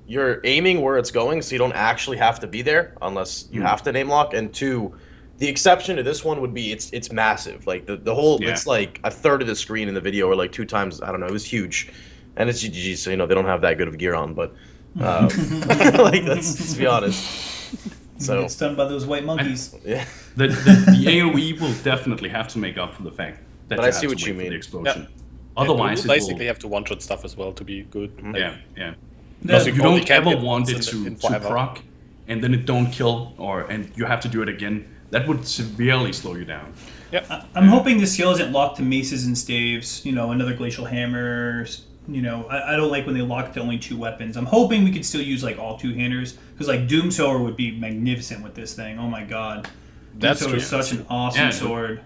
you're aiming where it's going, so you don't actually have to be there unless you have to name lock, and 2. The exception to this one would be it's massive. Like the whole it's like a third of the screen in the video, or like 2 times. I don't know. It was huge, and it's GG, so they don't have that good of gear on. But like let's be honest. So it's done by those white monkeys. Yeah. The AoE will definitely have to make up for the fact that but you I have see to what wait you for mean. the explosion. Yeah. Otherwise, you basically have to one-shot stuff as well to be good. Yeah. Because You don't ever want it to proc, and then it don't kill, and you have to do it again. That would severely slow you down. Yep. I'm hoping this skill isn't locked to maces and staves, another glacial hammer. I don't like when they lock it to only 2 weapons. I'm hoping we could still use like all 2-handers, because like Doomsower would be magnificent with this thing. Oh my god. Doomsower is such an awesome sword.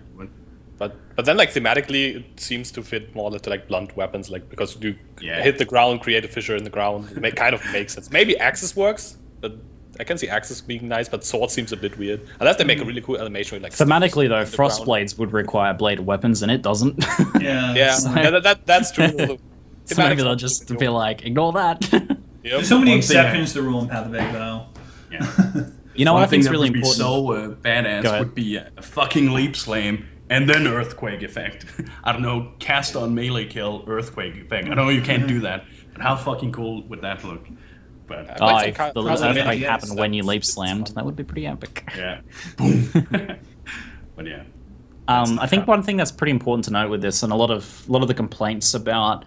But then like thematically it seems to fit more to like blunt weapons, like because you hit the ground, create a fissure in the ground. It kind of makes sense. Maybe Axis works, but I can see Axis being nice, but Sword seems a bit weird. Unless they make a really cool animation with like thematically though, Frost Blades would require bladed weapons, and it doesn't. That's true. So maybe they'll just be like, ignore that. There's so many exceptions to the rule in Path of Exile. Yeah. What I think is really important. So badass would be a fucking leap slam and then earthquake effect. I don't know, cast on melee kill, earthquake effect. I know you can't do that, but how fucking cool would that look? But if the earthquake happened when you leap slammed, that would be pretty epic. Yeah. Boom. But yeah. I think one thing that's pretty important to note with this, and a lot of the complaints about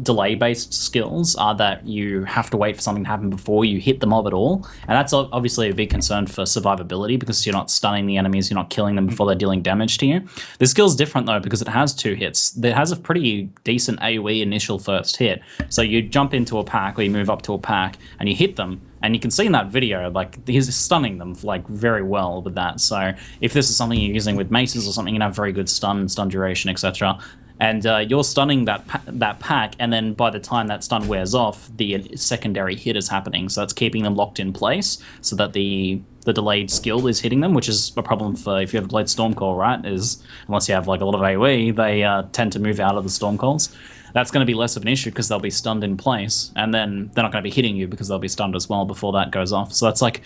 delay-based skills are that you have to wait for something to happen before you hit the mob at all, and that's obviously a big concern for survivability, because you're not stunning the enemies, you're not killing them before they're dealing damage to you. The skill's different though, because it has 2 hits. It has a pretty decent AoE initial first hit, so you jump into a pack or you move up to a pack and you hit them, and you can see in that video, like, he's stunning them like very well with that. So if this is something you're using with maces or something, you have very good stun duration, etc. And you're stunning that pack, and then by the time that stun wears off, the secondary hit is happening. So that's keeping them locked in place, so that the delayed skill is hitting them, which is a problem for if you have Blade Stormcall, right? Is unless you have like a lot of AoE, they tend to move out of the Stormcalls. That's going to be less of an issue because they'll be stunned in place, and then they're not going to be hitting you because they'll be stunned as well before that goes off. So that's like,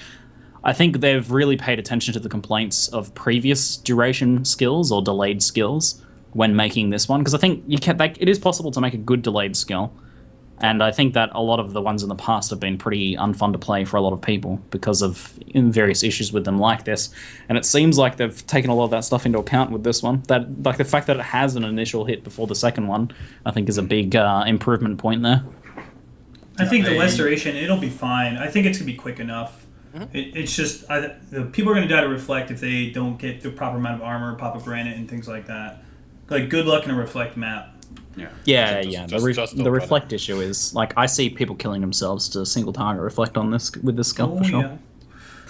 I think they've really paid attention to the complaints of previous duration skills or delayed skills when making this one, because I think it is possible to make a good delayed skill, and I think that a lot of the ones in the past have been pretty unfun to play for a lot of people because of various issues with them like this, and it seems like they've taken a lot of that stuff into account with this one. That, like, the fact that it has an initial hit before the second one, I think is a big improvement point there. I think the restoration, it'll be fine. I think it's going to be quick enough. It's just, the people are going to die to Reflect if they don't get the proper amount of armor, pop up granite, and things like that. Like, good luck in a Reflect map. The Reflect issue is, like, I see people killing themselves to single target Reflect on this with this skill, for sure.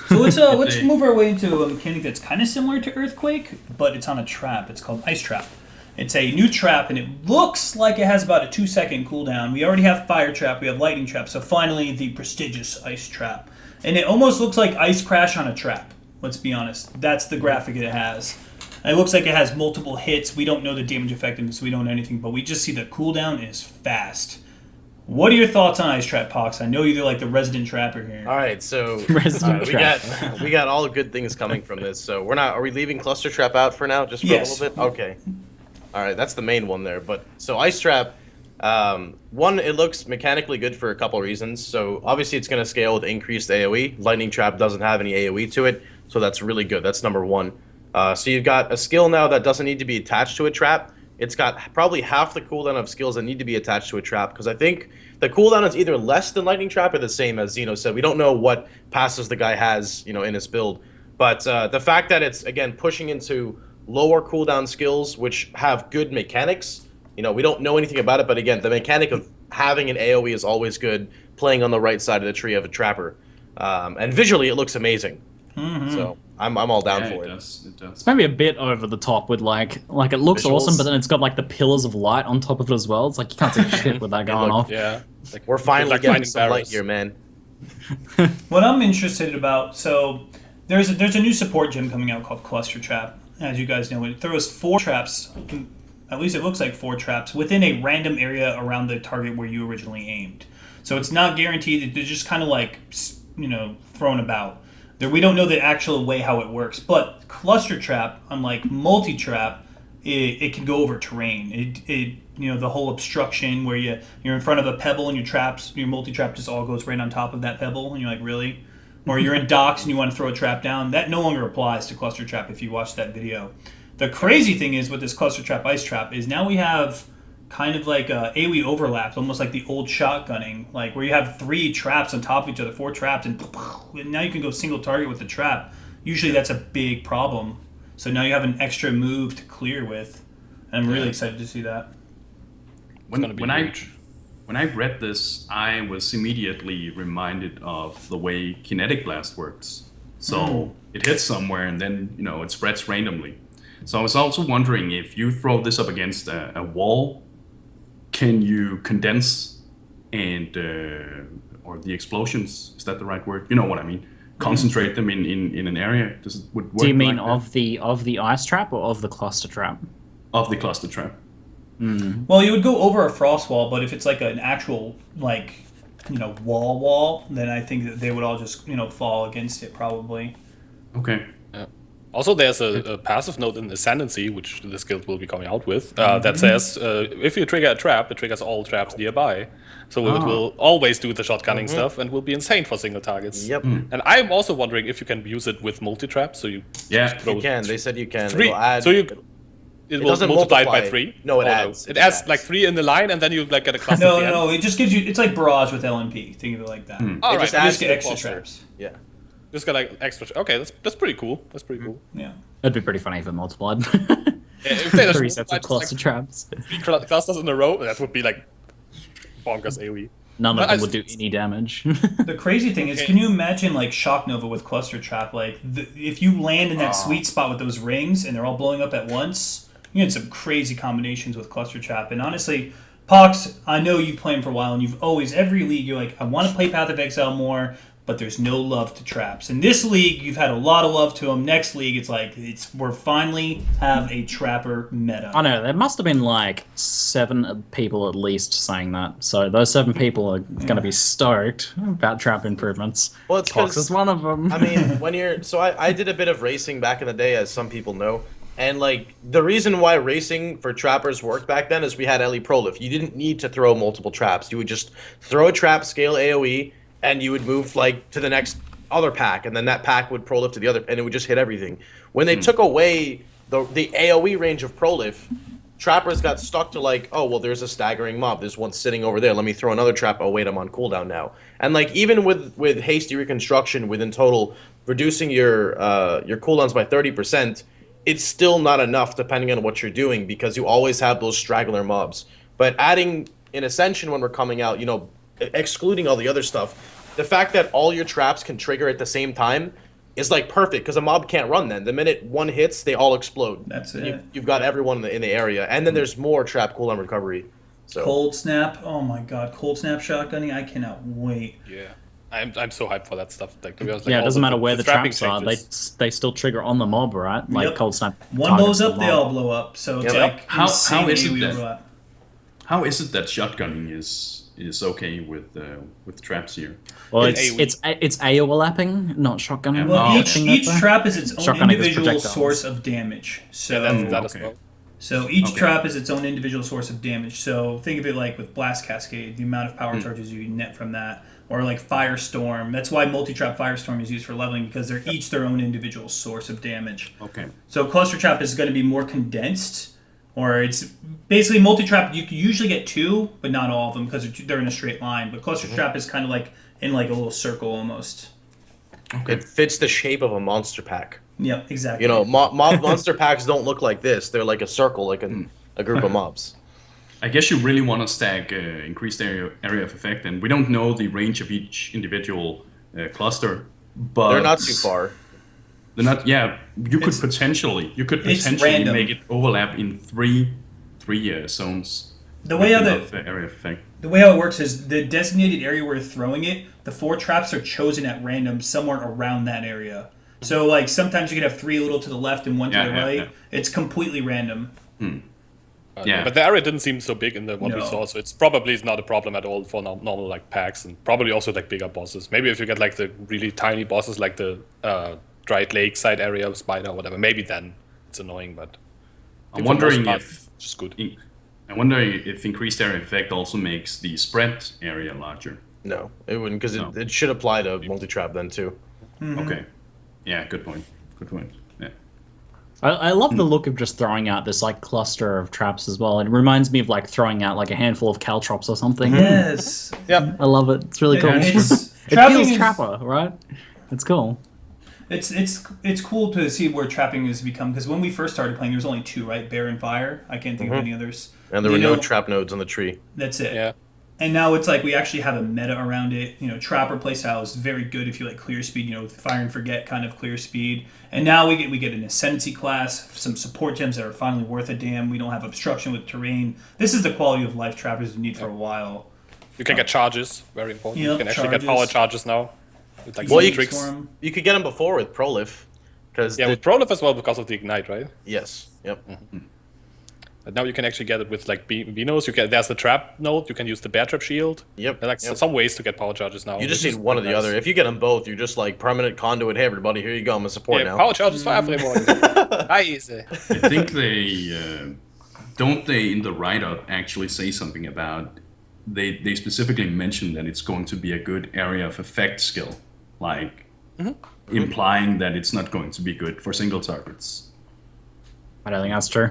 So let's move our way into a mechanic that's kind of similar to Earthquake, but it's on a trap. It's called Ice Trap. It's a new trap, and it looks like it has about a 2-second cooldown. We already have Fire Trap, we have Lightning Trap, so finally the prestigious Ice Trap. And it almost looks like Ice Crash on a trap, let's be honest. That's the graphic it has. And it looks like it has multiple hits. We don't know the damage effectiveness, we don't know anything, but we just see the cooldown is fast. What are your thoughts on Ice Trap, Pohx? I know you're like the resident trapper here. All right, so Trap. we got all good things coming from this. So are we leaving Cluster Trap out for now, just for a little bit? Okay. All right, that's the main one there. But so Ice Trap, one, it looks mechanically good for a couple reasons. So obviously it's going to scale with increased AoE. Lightning Trap doesn't have any AoE to it, so that's really good. That's number one. So you've got a skill now that doesn't need to be attached to a trap. It's got probably half the cooldown of skills that need to be attached to a trap, because I think the cooldown is either less than Lightning Trap or the same, as Zeno said. We don't know what passes the guy has, in his build. But the fact that it's, again, pushing into lower cooldown skills, which have good mechanics, we don't know anything about it, but again, the mechanic of having an AoE is always good, playing on the right side of the tree of a trapper. And visually, it looks amazing. Mm-hmm. So I'm all down for it. It does. It's maybe a bit over the top with like it looks Visuals. awesome, but then it's got like the pillars of light on top of it as well. It's like you can't see shit with that going off. Yeah. We're finally getting some light barrels. here, man. What I'm interested about, so there's a new support gem coming out called Cluster Trap. As you guys know, it throws 4 traps, at least it looks like 4 traps, within a random area around the target where you originally aimed. So it's not guaranteed, they're just kind of like, thrown about. We don't know the actual way how it works, but Cluster Trap, unlike Multi-Trap, it can go over terrain. The whole obstruction where you're in front of a pebble and your Multi-Trap just all goes right on top of that pebble, and you're like, really? Or you're in docks and you want to throw a trap down, that no longer applies to Cluster Trap if you watch that video. The crazy thing is with this Cluster Trap Ice Trap is now we have kind of like AoE overlaps, almost like the old shotgunning, like where you have 3 traps on top of each other, 4 traps, and now you can go single target with the trap. Usually that's a big problem. So now you have an extra move to clear with. And I'm really excited to see that. When I read this, I was immediately reminded of the way Kinetic Blast works. So it hits somewhere and then, it spreads randomly. So I was also wondering, if you throw this up against a wall, can you condense and or the explosions, is that the right word? You know what I mean? Concentrate them in an area. Does it would work? Do you mean like of the Ice Trap or of the Cluster Trap? Of the Cluster Trap. Well, you would go over a frost wall, but if it's like an actual wall, then I think that they would all just fall against it probably. Okay. Also, there's a passive note in Ascendancy, which this guild will be coming out with, that says if you trigger a trap, it triggers all traps nearby. So it will always do the shotgunning stuff and will be insane for single targets. Yep. And I'm also wondering if you can use it with multi-trap. So you you can. They said you can. 3. It will doesn't multiply it by multiply. 3. No, it adds. It adds like 3 in the line, and then you get a cluster. No, it just gives you. It's like Barrage with LNP. Think of it like that. All right, just You adds just get to the extra cluster. traps. Yeah. Just got like extra. Okay, that's pretty cool. That's pretty cool. Yeah. It'd be pretty funny if it multiplied. If they just 3 sets of cluster traps. 3 clusters in a row, that would be like bonkers AoE. None of them would do any damage. The crazy thing is, can you imagine like Shock Nova with Cluster Trap? Like, if you land in that sweet spot with those rings and they're all blowing up at once, you had some crazy combinations with Cluster Trap. And honestly, Pohx, I know you've played for a while, and you've always, every league, you're like, I want to play Path of Exile more, but there's no love to traps. In this league, you've had a lot of love to them. Next league, it's like, we're finally have a trapper meta. I know, there must have been like 7 people at least saying that. So those 7 people are going to be stoked about trap improvements. Well, it's Pohx is one of them. I mean, I did a bit of racing back in the day, as some people know. And like the reason why racing for trappers worked back then is we had Ellie Prolif. You didn't need to throw multiple traps. You would just throw a trap, scale AoE, and you would move like to the next other pack, and then that pack would prolif to the other, and it would just hit everything. When they took away the AoE range of prolif, trappers got stuck to like, oh well, there's a staggering mob. There's one sitting over there. Let me throw another trap. Oh wait, I'm on cooldown now. And like even with hasty reconstruction, within total reducing your cooldowns by 30%. It's still not enough depending on what you're doing, because you always have those straggler mobs. But adding in Ascension when we're coming out, excluding all the other stuff, the fact that all your traps can trigger at the same time is like perfect because a mob can't run then. The minute one hits, they all explode. That's it. You've got everyone in the area. And then there's more trap cooldown recovery. So. Cold Snap. Oh my god, Cold Snap shotgunning. I cannot wait. Yeah. I'm so hyped for that stuff. Like, to be honest, like, Yeah, it doesn't matter where the trapping traps are. changes. They still trigger on the mob, right? Like Yep. Cold Snap. One blows targets the up, they mob. all blow up. So it's Yep. like How insane is it AoE that- overlap. How is it that shotgunning is okay with traps here? Well, It's it's overlapping, not shotgunning. Well, Oh, each trap is its own Shotgunning is individual projectiles. source of damage. So Yeah, that's that as okay. well. So each Okay. trap is its own individual source of damage. So think of it like with Blast Cascade, the amount of power charges you can net from that. Or like Firestorm. That's why multi-trap Firestorm is used for leveling, because they're each their own individual source of damage. Okay. So Cluster Trap is going to be more condensed. Or it's basically multi-trap, you can usually get two, but not all of them because they're in a straight line. But Cluster Trap is kind of like in like a little circle almost. It fits the shape of a monster pack. Yep, exactly. You know, mob monster packs don't look like this. They're like a circle, like a group of mobs. I guess you really want to stack increased area of effect, and we don't know the range of each individual cluster, but They're not too far. They're not. Yeah, you could It's- potentially it's random. make it overlap in three zones. The way how of area of effect. The way how it works is the designated area where you're throwing it, the 4 traps are chosen at random somewhere around that area. So, like, sometimes you could have 3 a little to the left and 1 to Yeah, the yeah, right. yeah. It's completely random. Yeah. But the area didn't seem so big in the one we No. saw, so it's probably not a problem at all for normal like packs, and probably also like bigger bosses. Maybe if you get like the really tiny bosses, like the Dried Lake side area of Spider or whatever, maybe then it's annoying. But I'm for the most wondering part, if it's just good. I wonder if increased area of effect also makes the spread area larger. No, it wouldn't, because No. it should apply to multi-trap then too. Okay. Yeah. Good point. Good point. Yeah. I love the look of just throwing out this like cluster of traps as well. It reminds me of like throwing out like a handful of caltrops or something. Yes. Yeah, I love it. It's really cool. It's, It trapping feels is- trapper, right? It's cool. It's cool to see where trapping has become, because when we first started playing, there was only 2, right? Bear and Fire. I can't think of any others. And there were You no know, trap nodes on the tree. That's it. yeah. And now it's like we actually have a meta around it. You know, Trapper playstyle is very good if you like clear speed, you know, with Fire and Forget kind of clear speed. And now we get an Ascendancy class, some support gems that are finally worth a damn. We don't have obstruction with terrain. This is the quality of life Trappers we need for a while. You can get charges, very important. Yep, you can actually charges. get power charges now. With, like Well, some you- tricks. Storm. You could get them before with Prolif, because Yeah, with Prolif as well because of the Ignite, right? yes, yep. But now you can actually get it with like Venos. There's the trap node. You can use the bear trap shield. Yep, There are like yep. some ways to get power charges now. You just which need is one or pretty the nice. other. If you get them both, you're just like permanent conduit. Hey, everybody, here you go. I'm a support Yeah, now. power charges for everyone. Nice. I think they don't they in the write-up actually say something about they specifically mention that it's going to be a good area of effect skill, like implying that it's not going to be good for single targets. I don't think that's true.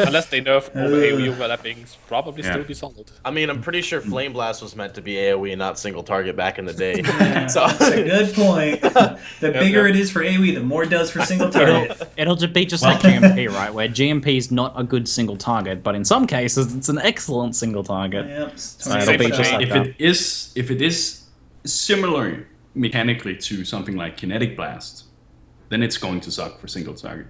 Unless they nerf over AoE overlapping, probably Yeah. still be solid. I mean, I'm pretty sure Flame Blast was meant to be AoE and not single target back in the day. so That's a good point. The bigger it is for AoE, the more it does for single target. It'll just be just like GMP, right? Where GMP is not a good single target, but in some cases it's an excellent single target. Yep. it'll be just like if that. it is similar mechanically to something like Kinetic Blast, then it's going to suck for single target.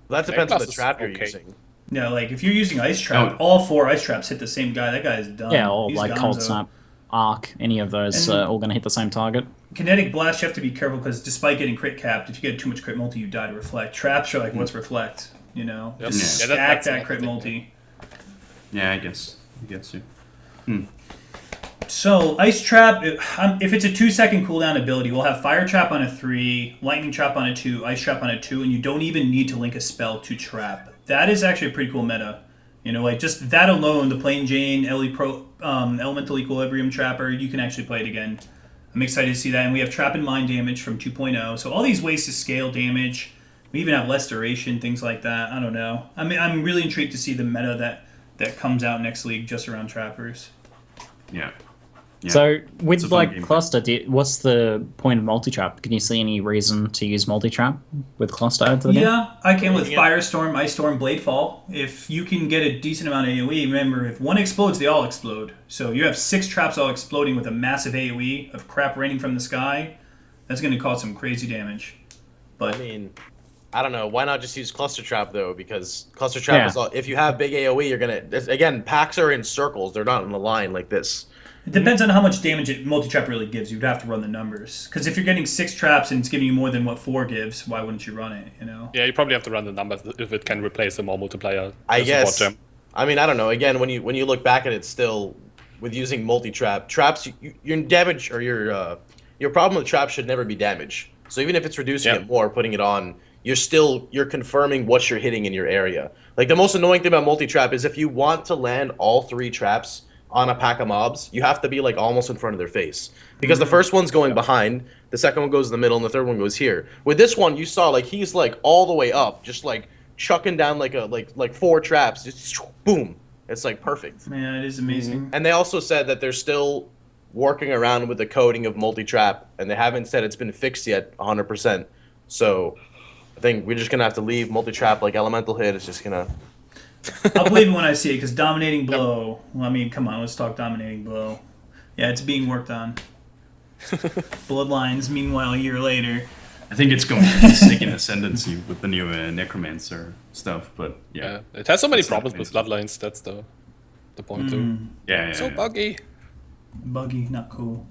that depends on the Blast is trap you're okay. using. No, like if you're using Ice Trap, Oh. all 4 Ice Traps hit the same guy. That guy's done. Yeah, or He's like Cold gonzo. Snap, Arc, any of those And- all going to hit the same target. Kinetic Blast, you have to be careful because despite getting crit capped, if you get too much crit multi, you die to Reflect. Traps are like, what's Reflect? You know? Yep. Just Yeah, stack that's that another crit thing. multi. Yeah, I guess yeah. So, Ice Trap, if it's a 2-second cooldown ability, we'll have Fire Trap on a 3, Lightning Trap on a 2, Ice Trap on a 2, and you don't even need to link a spell to Trap. That is actually a pretty cool meta. You know, like just that alone, the Plain Jane, Elemental Equilibrium Trapper, you can actually play it again. I'm excited to see that. And we have Trap and Mind Damage from 2.0. So all these ways to scale damage. We even have less duration, things like that. I don't know. I mean, I'm really intrigued to see the meta that comes out next league just around Trappers. Yeah. Yeah. So It's a with fun like game. Cluster, what's the point of multi-trap? Can you see any reason to use multi-trap with Cluster into the game? Yeah, I can with Yeah. Firestorm, Ice Storm, Bladefall. If you can get a decent amount of AoE, remember, if one explodes, they all explode. So you have 6 traps all exploding with a massive AoE of crap raining from the sky. That's going to cause some crazy damage. But I mean, I don't know. Why not just use Cluster Trap though? Because Cluster Trap is all, if you have big AOE, you're gonna again. Packs are in circles; they're not in a line like this. it depends on how much damage multi-trap really gives. You'd have to run the numbers. Because if you're getting 6 traps and it's giving you more than what 4 gives, why wouldn't you run it? You know? Yeah, you probably have to run the numbers if it can replace a more multiplier. I guess. Gem. I mean, I don't know. Again, when you look back at it, still with using multi-trap traps, your damage or your problem with traps should never be damage. So even if it's reducing it more, putting it on, you're confirming what you're hitting in your area. Like the most annoying thing about multi-trap is if you want to land all 3 traps on a pack of mobs, you have to be like almost in front of their face. Because the first one's going behind, the second one goes in the middle, and the third one goes here. With this one, you saw like he's like all the way up, just like chucking down like 4 traps, just boom. It's like perfect. Man, it is amazing. And they also said that they're still working around with the coding of multi-trap, and they haven't said it's been fixed yet 100%. So I think we're just going to have to leave multi-trap like elemental hit. It's just going to... I'll believe it when I see it, because Dominating Blow, well, I mean, come on, let's talk Dominating Blow. Yeah, it's being worked on. Bloodlines, meanwhile, a year later. I think it's going to be sneaking ascendancy with the new Necromancer stuff, but yeah. It has so many problems with bloodlines, that's the point too. Yeah. So buggy. Buggy, not cool.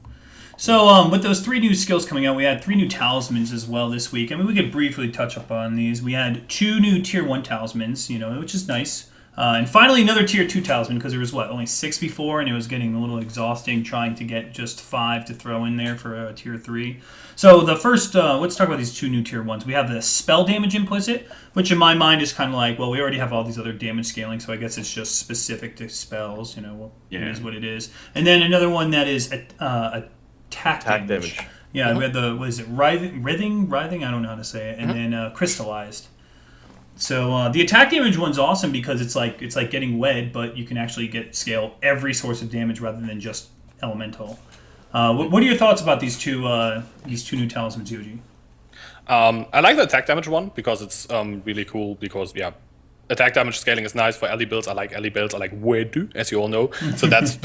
So, with those 3 new skills coming out, we had 3 new talismans as well this week. I mean, we could briefly touch upon these. We had 2 new Tier 1 talismans, which is nice. And finally, another Tier 2 talisman, because there was, only 6 before, and it was getting a little exhausting trying to get just 5 to throw in there for a Tier 3. So, the first, let's talk about these 2 new Tier 1s. We have the spell damage implicit, which in my mind is kind of like, well, we already have all these other damage scaling, so I guess it's just specific to spells, It is what it is. And then another one that is attack damage. Yeah, we had the, what is it, writhing? I don't know how to say it. And then crystallized. So the attack damage one's awesome because it's like getting wed, but you can actually scale every source of damage rather than just elemental. What are your thoughts about these two new talismans, YOJI? I like the attack damage one because it's really cool because attack damage scaling is nice for ally builds. I like ally builds. I like YOJI, as you all know. So that's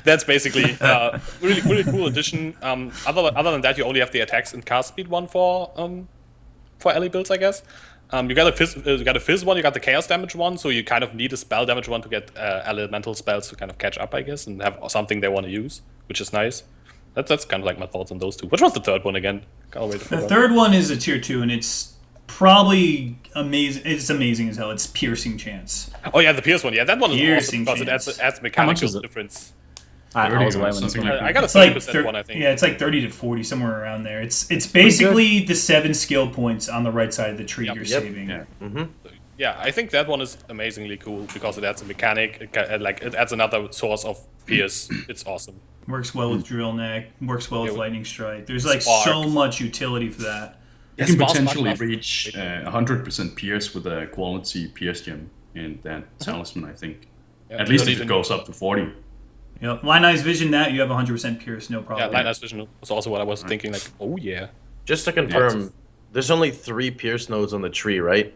that's basically really cool addition. Other than that, you only have the attacks and cast speed one for ally builds, I guess. You got a fizz one, you got the chaos damage one, so you kind of need a spell damage one to get elemental spells to kind of catch up, I guess, and have something they want to use, which is nice. That's kind of like my thoughts on those 2. Which was the third one again? The third one is a Tier 2, and it's probably amazing. It's amazing as hell. It's Piercing Chance. Oh yeah, the Pierce one. Yeah, that one is Piercing awesome because it adds mechanical difference. I was away when this one. I got a 30% one, I think. Yeah, it's like 30 to 40, somewhere around there. It's basically the 7 skill points on the right side of the tree you're saving. Yeah. Yeah, I think that one is amazingly cool because it adds a mechanic. It adds another source of Pierce. It's awesome. Works well with Drill Neck. Works well with Lightning Strike. There's Sparks. so much utility for that. You can potentially reach 100% Pierce with a quality Pierce gem in that talisman, I think. At least if it goes up to 40. Yep. Line Eyes Vision that, you have 100% Pierce, no problem. Yeah, Line Eyes Vision was also what I was thinking, like, oh yeah. Just to confirm, there's only 3 Pierce nodes on the tree, right?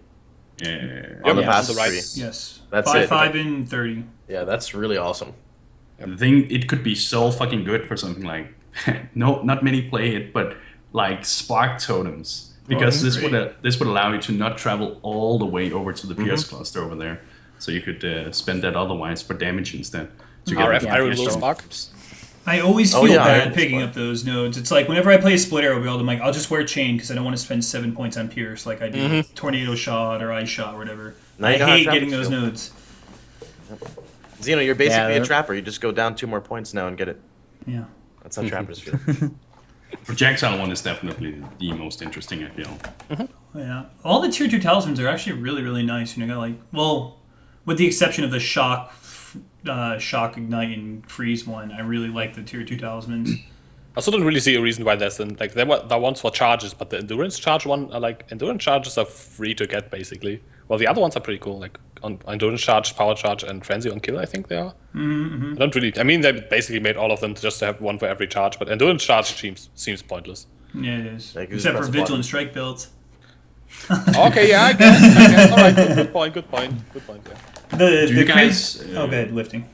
Yeah. On the passive tree. Yes. That's 5 and 30. Yeah, that's really awesome. The thing, it could be so fucking good for something like, not many play it, but like Spark Totems. Because this would allow you to not travel all the way over to the Pierce cluster over there. So you could spend that otherwise for damage instead. I always feel bad picking up those nodes. It's like whenever I play a Split Arrow build, I'm like, I'll just wear Chain because I don't want to spend 7 points on Pierce like I do Tornado Shot or Ice Shot or whatever. I hate getting those nodes. Zeno, you're basically a trapper. You just go down 2 more points now and get it. Yeah. That's how trappers feel. Projectile one is definitely the most interesting, I feel. Yeah. All the Tier 2 talismans are actually really, really nice. With the exception of the Shock, Ignite, and Freeze one, I really like the Tier 2 talismans. I also don't really see a reason why there's there were ones for charges, but the endurance charge one endurance charges are free to get basically. Well, the other ones are pretty cool, like on endurance charge, power charge, and frenzy on kill. I think they are. I don't really. I mean, they basically made all of them just to have one for every charge, but endurance charge seems pointless. Yeah, it is. Except for Vigilant Strike builds. Okay, yeah, I guess. All right, good point. Yeah. Do you guys? Okay, lifting.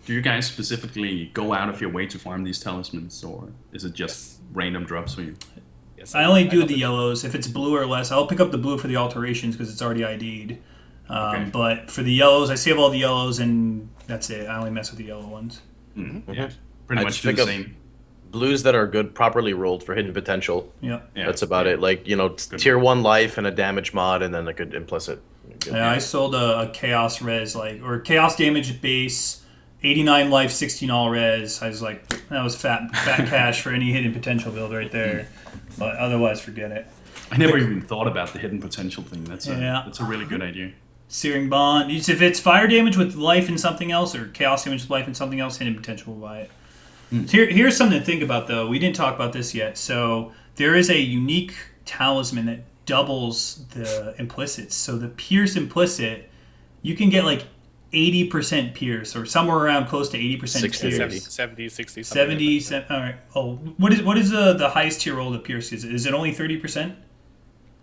Do you guys specifically go out of your way to farm these talismans, or is it just random drops for you? Yes, I only do love the it. yellows. If it's blue or less, I'll pick up the blue for the alterations because it's already ID'd. Okay. But for the yellows, I save all the yellows and that's it. I only mess with the yellow ones. Yeah, pretty I much just do pick the up same. Blues that are good, properly rolled for hidden potential. Yeah. Yeah. That's about it. Like, tier 1 life and a damage mod, and then a good implicit. Good. Yeah, I sold a chaos res or chaos damage base, 89 life, 16 all res. I was like, that was fat cash for any hidden potential build right there. But otherwise, forget it. I never even thought about the hidden potential thing. That's Yeah. a really good idea. Searing Bond. If it's fire damage with life and something else, or chaos damage with life and something else, hidden potential will buy it. Here's something to think about, though. We didn't talk about this yet. So there is a unique talisman that doubles the implicits. So the Pierce implicit, you can get like 80% Pierce, or somewhere around close to 80% 60, Pierce. 70, 60, 70, all right. Oh, what is the highest tier roll that Pierce is? Is it only 30%?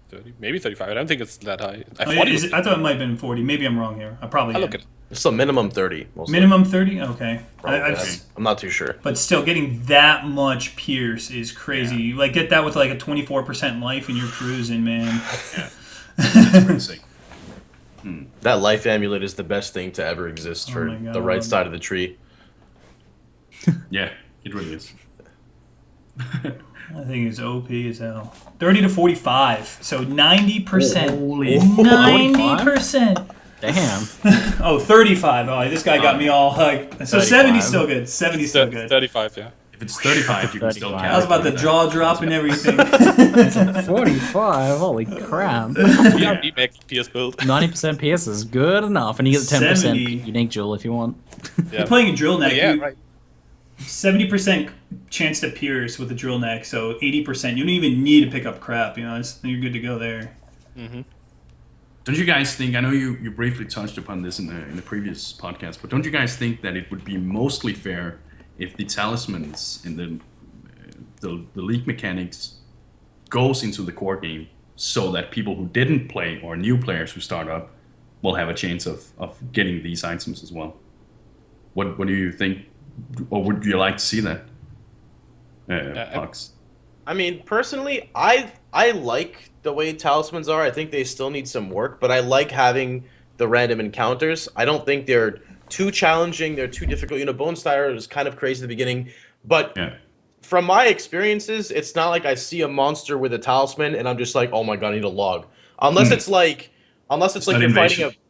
30, maybe 35. I don't think it's that high. I Oh, thought yeah, it was, I thought it might have been 40. Maybe I'm wrong here. I probably I'll am. look at it. It's a minimum 30. Mostly. Minimum 30? Okay. Probably. I'm not too sure. But still, getting that much Pierce is crazy. You like get that with like a 24% life and you're cruising, man. Yeah, that's pretty sick. That life amulet is the best thing to ever exist for my God, the I right love side of the tree. Yeah, it really is. I think it's OP as hell. 30 to 45. So 90%. Holy 90%. Damn. Oh, 35. Oh, this guy got me all hyped. So 70 's still good. 70 's still good. 35, yeah. If it's 35, you can still 35. count. I was about to jaw drop and everything. 45. Holy crap. We are remaking PS build. 90% PS is good enough, and you get the 10% 70. unique jewel if you want. Yeah. You're playing a drill neck. Yeah, you- right. 70% chance to pierce with a drill neck, so 80%. You don't even need to pick up crap. You're good to go there. Don't you guys think? I know you briefly touched upon this in the previous podcast, but don't you guys think that it would be mostly fair if the talismans in the league mechanics goes into the core game, so that people who didn't play or new players who start up will have a chance of getting these items as well? What do you think, or would you like to see that? Pohx? I mean, personally, I like the way talismans are. I think they still need some work, but I like having the random encounters. I don't think they're too challenging. They're too difficult. Bone Styler was kind of crazy at the beginning, but Yeah. from my experiences, it's not like I see a monster with a talisman and I'm just like, oh my god, I need a log. Unless it's like not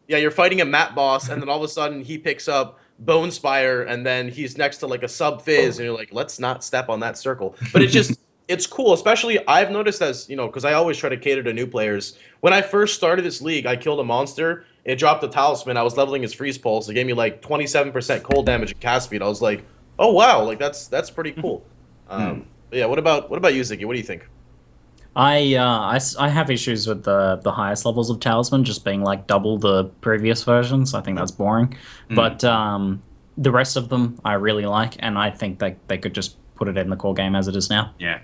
you're fighting a map boss, and then all of a sudden he picks up Bone Spire, and then he's next to like a sub fizz, and you're like, let's not step on that circle. But it just it's cool, especially I've noticed because I always try to cater to new players. When I first started this league, I killed a monster. It dropped a talisman. I was leveling his freeze pulse. It gave me like 27% cold damage and cast speed. I was like, oh wow, like that's pretty cool. Yeah. What about you, Ziggy? What do you think? I have issues with the highest levels of talisman just being like double the previous versions. I think that's boring. But the rest of them I really like, and I think they could just put it in the core game as it is now. Yeah.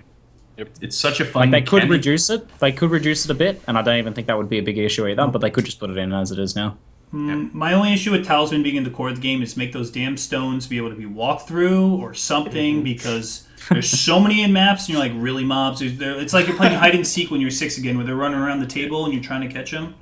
It's such a fun. Like they could mechanic. reduce it. They could reduce it a bit, and I don't even think that would be a big issue either. But they could just put it in as it is now. My only issue with Talisman being in the core of the game is make those damn stones be able to be walked through or something, because there's so many in maps and you're like, really, mobs? It's like you're playing hide and seek when you're 6 again, where they're running around the table and you're trying to catch them.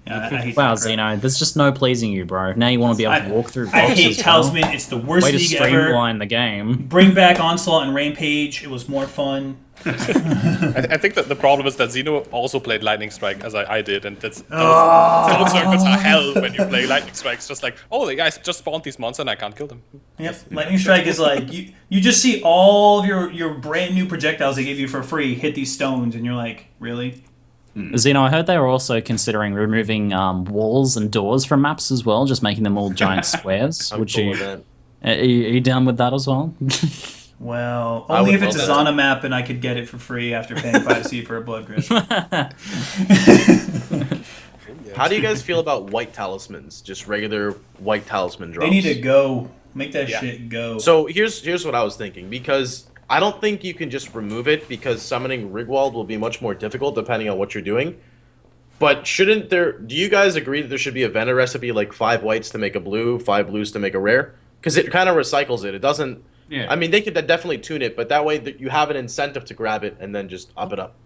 Yeah, I hate Wow, that crap. Zeno, there's just no pleasing you, bro. Now you want to be able to walk through boxes. I hate as well. Talisman. It's the worst Way to league ever. streamline the game. Bring back Onslaught and Rampage. It was more fun. I think that the problem is that Zeno also played Lightning Strike, as I did, and those circuits are hell when you play Lightning Strike. It's just like, oh, the guys just spawned these monsters and I can't kill them. Yep. Lightning Strike is like, you just see all of your brand new projectiles they gave you for free hit these stones, and you're like, really? Zeno, I heard they were also considering removing walls and doors from maps as well, just making them all giant squares. I'm Would cool you? with that. Are you down with that as well? Well, I only would if it's a love that. Zana map and I could get it for free after paying 5C for a blood grip. How do you guys feel about white talismans? Just regular white talisman drops. They need to go. Make that Yeah. shit go. So here's what I was thinking, because I don't think you can just remove it, because summoning Rigwald will be much more difficult depending on what you're doing. But shouldn't there? Do you guys agree that there should be a vendor recipe, like 5 whites to make a blue, 5 blues to make a rare? Because it kind of recycles it. It doesn't. Yeah. I mean, they could definitely tune it, but that way you have an incentive to grab it and then just up it up.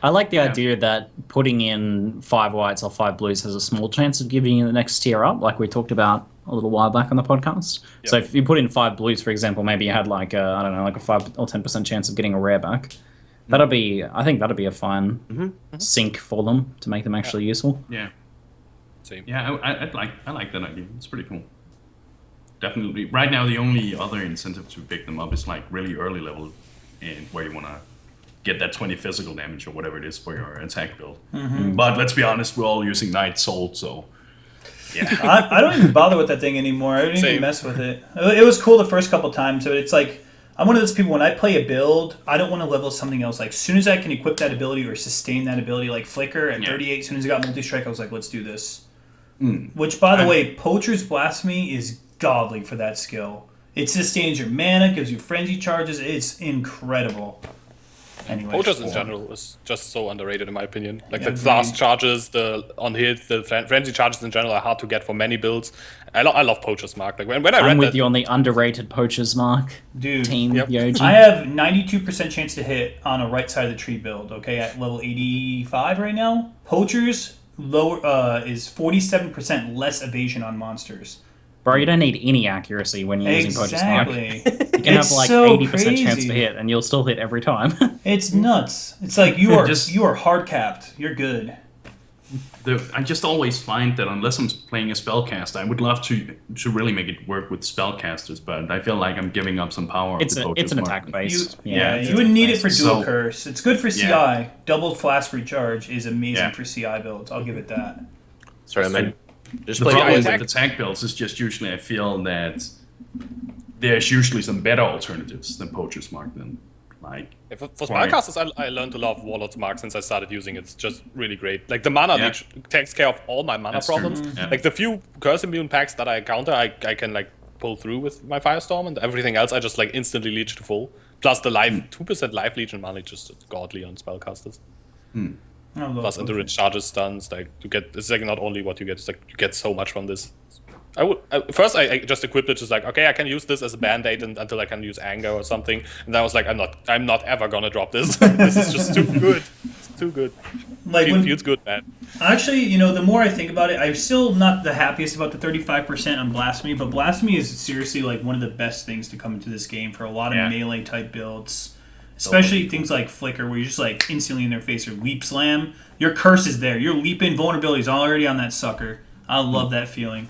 I like the idea that putting in 5 whites or 5 blues has a small chance of giving you the next tier up, like we talked about a little while back on the podcast. Yep. So if you put in 5 blues, for example, maybe you had like a, I don't know, like a 5 or 10% chance of getting a rare back. I think that'd be a fine sink for them to make them actually useful. Yeah. Same. Yeah, I like that idea. It's pretty cool. Definitely. Right now, the only other incentive to pick them up is like really early level, and where you want to get that 20 physical damage or whatever it is for your attack build. But let's be honest, we're all using Knight Soul, so yeah. I don't even bother with that thing anymore. I don't even mess with it. It was cool the first couple times, but it's like, I'm one of those people, when I play a build, I don't want to level something else. Like, as soon as I can equip that ability or sustain that ability, like Flicker at 38, as soon as I got multi-strike, I was like, let's do this. Which, by the way, Poacher's Blasphemy is godly for that skill. It sustains your mana, gives you frenzy charges. It's incredible. Anyway, Poachers in general is just so underrated in my opinion. Like the blast charges, the on hit, the frenzy charges in general are hard to get for many builds. I love Poacher's Mark. Like when I read I'm with you on the underrated Poacher's Mark. Dude, team YOJI. I have 92% chance to hit on a right side of the tree build. Okay, at level 85 right now. Poacher's lower is 47% less evasion on monsters. Bro, you don't need any accuracy when you're using Poacher's Mark. Exactly. You can have like 80% chance to hit, and you'll still hit every time. It's nuts. It's like you are hard capped. You're good. I just always find that unless I'm playing a spellcaster, I would love to really make it work with spellcasters, but I feel like I'm giving up some power. It's an attack base. You would need it for dual curse. It's good for CI. Double flask recharge is amazing for CI builds. I'll give it that. Sorry, I meant the problem with attack builds is just usually I feel that there's usually some better alternatives than Poacher's Mark than like. For spellcasters, I learned to love Warlord's Mark since I started using it. It's just really great. Like the mana leech takes care of all my mana problems. Like the few curse immune packs that I counter, I can like pull through with my Firestorm, and everything else I just like instantly leech to full. Plus the 2% life leech and mana just godly on spellcasters. Plus endurance charges, stuns. Like you get, it's like not only what you get, it's like you get so much from this. First I just equipped it, just like, okay, I can use this as a band-aid until I can use anger or something, and then I was like, I'm not ever gonna drop this. This is just too good. It's too good. Like it feels good, man. Actually, the more I think about it, I'm still not the happiest about the 35% on Blasphemy, but Blasphemy is seriously like one of the best things to come into this game for a lot of melee type builds. Especially things like Flicker, where you're just like instantly in their face, or Leap Slam. Your curse is there. Your leap in vulnerability is already on that sucker. I love that feeling.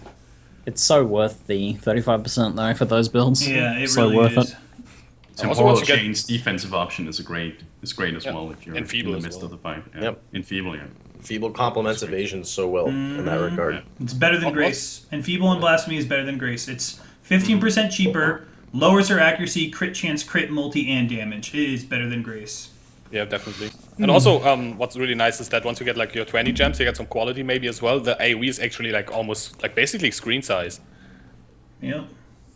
It's so worth the 35% though for those builds. Yeah, it so really worth is. it. Temporal Chain's defensive option is great as well if you're in the midst of the fight. Enfeeble, Feeble complements evasion so well in that regard. It's better than Grace. Enfeeble and Blasphemy is better than Grace. It's 15% cheaper, lowers her accuracy, crit chance, crit multi, and damage. It is better than Grace. Yeah, definitely. And also, what's really nice is that once you get like your 20 gems, you get some quality maybe as well. The AoE is actually like almost like basically screen size. Yeah.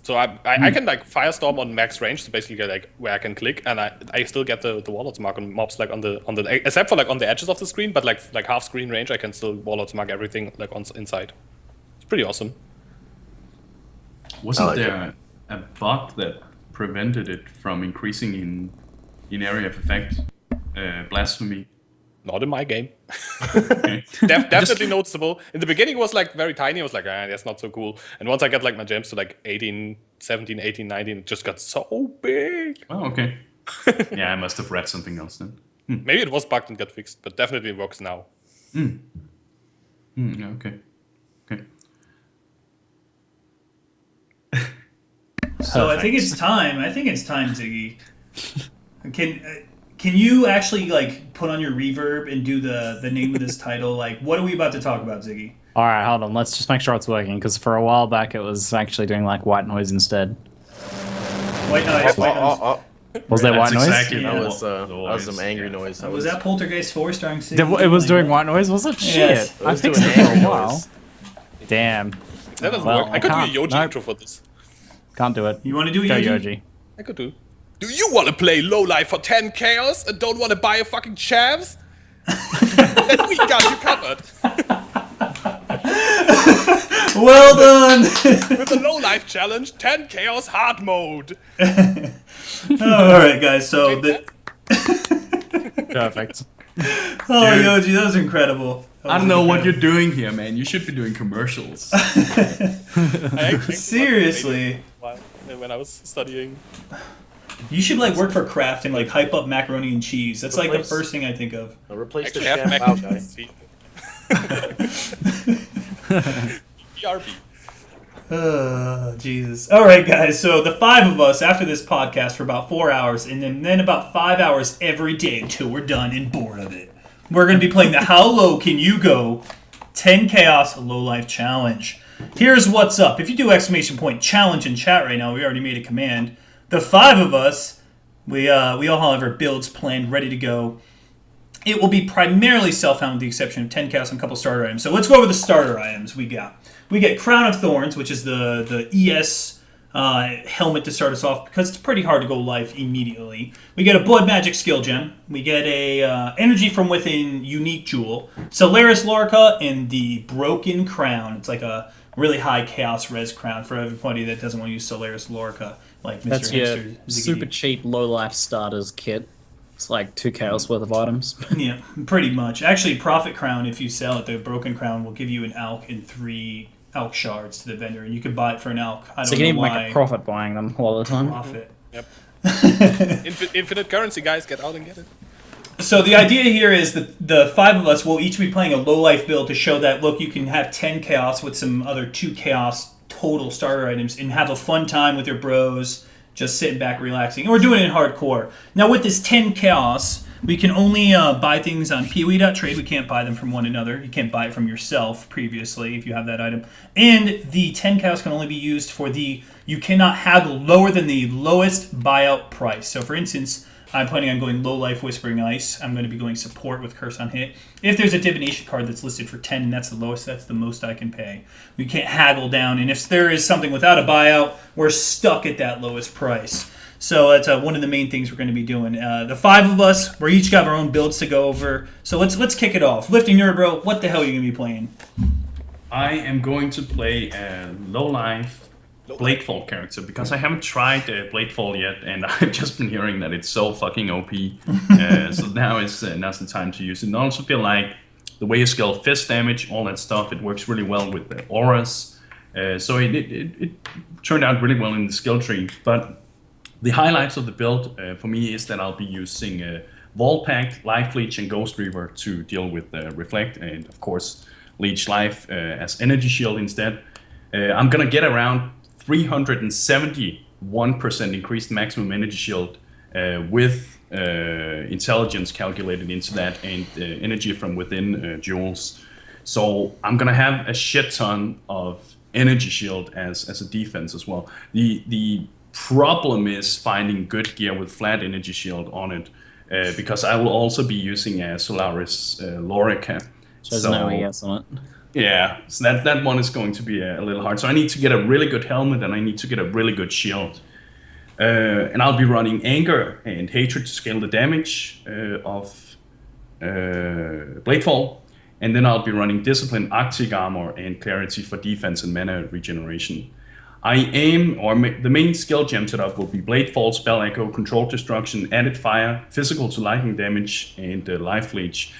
So I can like Firestorm on max range, so basically get like where I can click, and I still get the Warlord's Mark on mobs like on the except for like on the edges of the screen, but like half screen range, I can still Warlord's Mark everything like on inside. It's pretty awesome. Wasn't there a bug that prevented it from increasing in area of effect? Blasphemy. Not in my game. Definitely noticeable. In the beginning it was like very tiny. I was like, that's not so cool. And once I got like my gems to like 18, 17, 18, 19, it just got so big. Oh, okay. Yeah, I must have read something else then. Maybe it was bugged and got fixed, but definitely it works now. Okay. So I think it's time, Ziggy. Can you actually like put on your reverb and do the name of this title? Like, what are we about to talk about, Ziggy? All right, hold on. Let's just make sure it's working, because for a while back it was actually doing like white noise instead. White noise. Was there white noise? Exactly. Yeah. That was some angry noise. Was that Poltergeist 4 starring Ziggy? It was doing white noise, was it? Yes. Shit. I fixed it for a while. Damn. That doesn't Well, work. I could do a YOJI Nope. intro for this. Can't do it. You want to do Go YOJI? YOJI. I could do. Do you want to play lowlife for 10 chaos and don't want to buy a fucking chavs? Then we got you covered. Well done. With the low life challenge, 10 chaos hard mode. All right, guys. So Perfect. YOJI, that was incredible. I don't know what you're doing here, man. You should be doing commercials. Seriously. When I was studying. You should like work for Kraft and like hype up macaroni and cheese. That's like the first thing I think of. Replace the Actually, chef. have Wow, guys. ERB. Jesus. All right, guys. So the 5 of us, after this podcast for about 4 hours, and then about 5 hours every day until we're done and bored of it, we're going to be playing the How Low Can You Go 10 Chaos Low Life Challenge. Here's what's up. If you do !challenge in chat right now, we already made a command. The 5 of us, we all have our builds planned, ready to go. It will be primarily self-found with the exception of 10 chaos and a couple starter items. So let's go over the starter items we got. We get Crown of Thorns, which is the ES helmet to start us off because it's pretty hard to go life immediately. We get a Blood Magic skill gem. We get a Energy from Within unique jewel. Solaris Lorica and the Broken Crown. It's like a really high chaos res crown for everybody that doesn't want to use Solaris Lorica like Mr. That's your Hipster, ZiggyD. super cheap low life starters kit. It's like 2 chaos worth of items. Yeah, pretty much. Actually, Prophet Crown, if you sell it, the Broken Crown will give you an Alk and 3 Alk shards to the vendor, and you can buy it for an Alk. I don't So you can know even why. make a profit buying them all the time. Profit. Yep. Infinite currency, guys. Get out and get it. So the idea here is that the 5 of us will each be playing a low life build to show that, look, you can have 10 chaos with some other 2 chaos total starter items and have a fun time with your bros, just sitting back, relaxing. And we're doing it in hardcore. Now with this 10 chaos, we can only buy things on PoE.trade. We can't buy them from one another. You can't buy it from yourself previously if you have that item. And the 10 chaos can only be used for you cannot haggle lower than the lowest buyout price. So for instance, I'm planning on going low life Whispering Ice. I'm going to be going support with Curse on Hit. If there's a divination card that's listed for 10 and that's the lowest, that's the most I can pay. We can't haggle down. And if there is something without a buyout, we're stuck at that lowest price. So that's one of the main things we're going to be doing. The 5 of us, we're each got our own builds to go over. So let's kick it off. LiftingNerdBro, what the hell are you going to be playing? I am going to play a low life Bladefall character because I haven't tried Bladefall yet, and I've just been hearing that it's so fucking OP. So now's the time to use it. And I also feel like the way you scale fist damage, all that stuff, it works really well with the auras. So it turned out really well in the skill tree. But the highlights of the build for me is that I'll be using Vault Pact, Life Leech, and Ghost Reaver to deal with Reflect, and of course Leech Life as energy shield instead. I'm gonna get around 371% increased maximum energy shield with intelligence calculated into that and energy from within jewels. So I'm gonna have a shit ton of energy shield as a defense as well. The problem is finding good gear with flat energy shield on it because I will also be using a Solaris Lorica. So there's no ES on it. Yeah, so that one is going to be a little hard. So I need to get a really good helmet and I need to get a really good shield. And I'll be running Anger and Hatred to scale the damage of Bladefall. And then I'll be running Discipline, Arctic Armor, and Clarity for defense and mana regeneration. The main skill gem setup will be Bladefall, Spell Echo, Control Destruction, Added Fire, Physical to Lightning Damage, and Life Leech.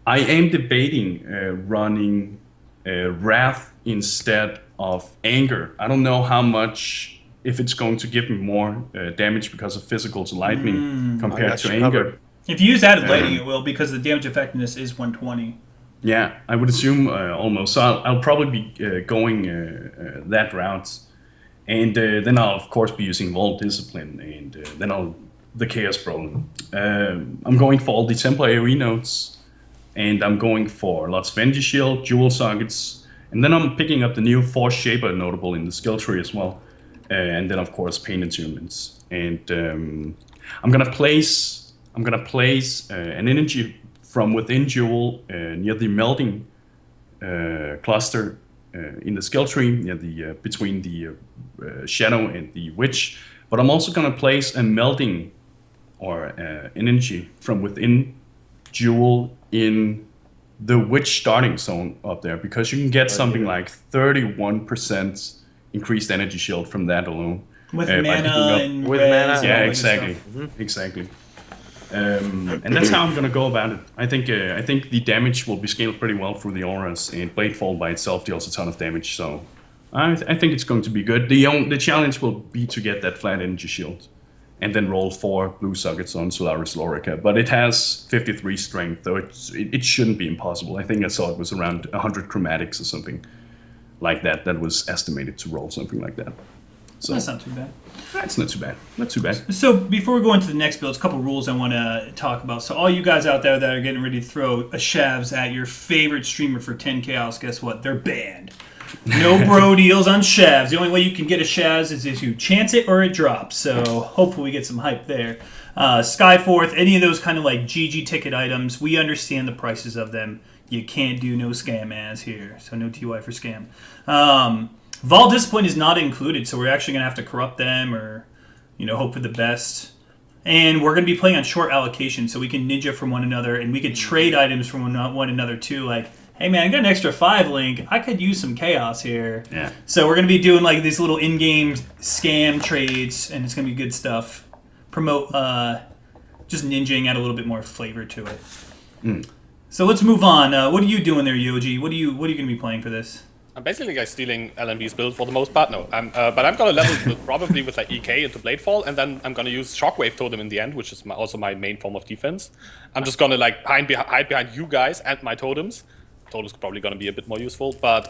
I am debating running Wrath instead of Anger. I don't know how much, if it's going to give me more damage because of Physical to Lightning compared to Anger. Covered. If you use Added Lightning, it will, because the damage effectiveness is 120. Yeah, I would assume almost. So I'll probably be going that route. And then I'll, of course, be using Vault Discipline, and then the Chaos Bro. I'm going for all the Templar AoE nodes, and I'm going for lots of Energy Shield, Jewel Sockets, and then I'm picking up the new Force Shaper notable in the skill tree as well. And then, of course, Pain Attunements. And I'm gonna place an Energy from Within Jewel near the Melting cluster in the skill tree, near the between the Shadow and the Witch. But I'm also gonna place a Melting or Energy from Within Jewel in the witch starting zone up there, because you can get something like 31% increased energy shield from that alone. With by mana picking up- and With res mana. and Yeah, all that good exactly, stuff. exactly. And that's how I'm gonna go about it. I think the damage will be scaled pretty well through the auras, and Bladefall by itself deals a ton of damage. So I think it's going to be good. The challenge will be to get that flat energy shield, and then roll 4 blue sockets on Solaris Lorica. But it has 53 strength, though it shouldn't be impossible. I think I saw it was around 100 chromatics or something like that. That was estimated to roll something like that. So That's not too bad. that's not too bad. Not too bad. So before we go into the next build, a couple rules I want to talk about. So all you guys out there that are getting ready to throw a shavs at your favorite streamer for 10 chaos, guess what? They're banned. No bro deals on shavs. The only way you can get a shavs is if you chance it or it drops. So hopefully we get some hype there. Skyforth, any of those kind of like GG ticket items, we understand the prices of them. You can't do no scam ads here. So no TY for scam. Vol Discipline is not included, so we're actually going to have to corrupt them or, hope for the best. And we're going to be playing on short allocation, so we can ninja from one another, and we can trade items from one another too. Like, hey man, I got an extra 5 link. I could use some chaos here. Yeah. So we're going to be doing like these little in-game scam trades, and it's going to be good stuff. Promote just ninjing, add a little bit more flavor to it. So let's move on. What are you doing there, YOJI? What are you going to be playing for this? I'm basically like stealing LMB's build for the most part. No, but I'm gonna level probably with like EK into Bladefall, and then I'm gonna use Shockwave Totem in the end, which is also my main form of defense. I'm just gonna like hide behind you guys and my totems. Totem's probably gonna be a bit more useful, but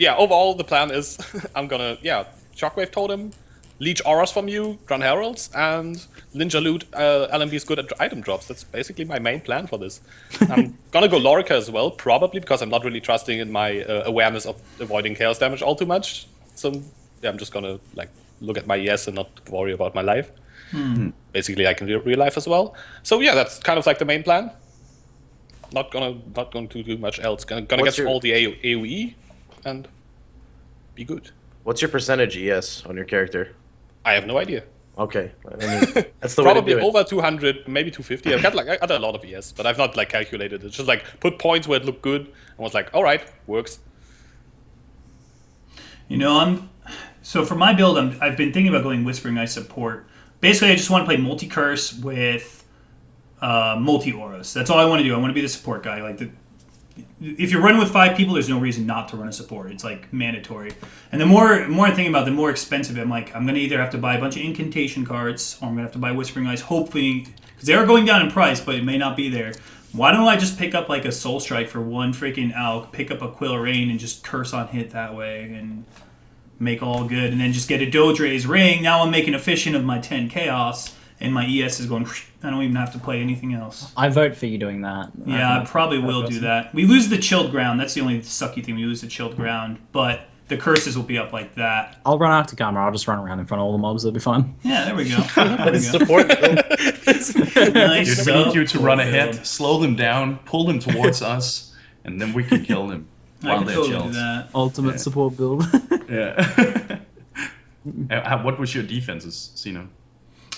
yeah. Overall, the plan is I'm gonna Shockwave Totem, leech auras from you, Grand Heralds, and Ninja Loot LMB's good at item drops. That's basically my main plan for this. I'm gonna go Lorica as well, probably because I'm not really trusting in my awareness of avoiding chaos damage all too much. So yeah, I'm just gonna like look at my ES and not worry about my life. Basically, I can do real life as well. So yeah, that's kind of like the main plan. Not going to do much else. Gonna get all the AoE and be good. What's your percentage ES on your character? I have no idea. Okay, I mean, that's the way to Probably do it. over 200, maybe 250. I got a lot of ES, but I've not like calculated it. Just like put points where it looked good and was like, all right, works. So for my build, I've been thinking about going Whispering Ice support. Basically, I just want to play multi-curse with multi-auras. That's all I want to do. I want to be the support guy. If you're running with 5 people, there's no reason not to run a support. It's like mandatory. And the more I think about it, the more expensive I'm like, I'm going to either have to buy a bunch of incantation cards, or I'm going to have to buy Whispering Ice, hopefully, because they are going down in price, but it may not be there. Why don't I just pick up like a Soul Strike for 1 freaking Alk, pick up a Quill Rain, and just curse on hit that way, and make all good, and then just get a Dodre's Ring. Now I'm making efficient of my 10 Chaos, and my ES is going, I don't even have to play anything else. I vote for you doing that. Yeah, I probably will do that. We lose the chilled ground. That's the only sucky thing. We lose the chilled ground. But the curses will be up like that. I'll run after Karma. I'll just run around in front of all the mobs. It'll be fun. Yeah, there we go. There we go. Support. Nice. Dude, we need you to run ahead, slow them down, pull them towards us, and then we can kill them I while can they're totally do chilled. that. Ultimate support build. Yeah. What was your defenses, Zeno?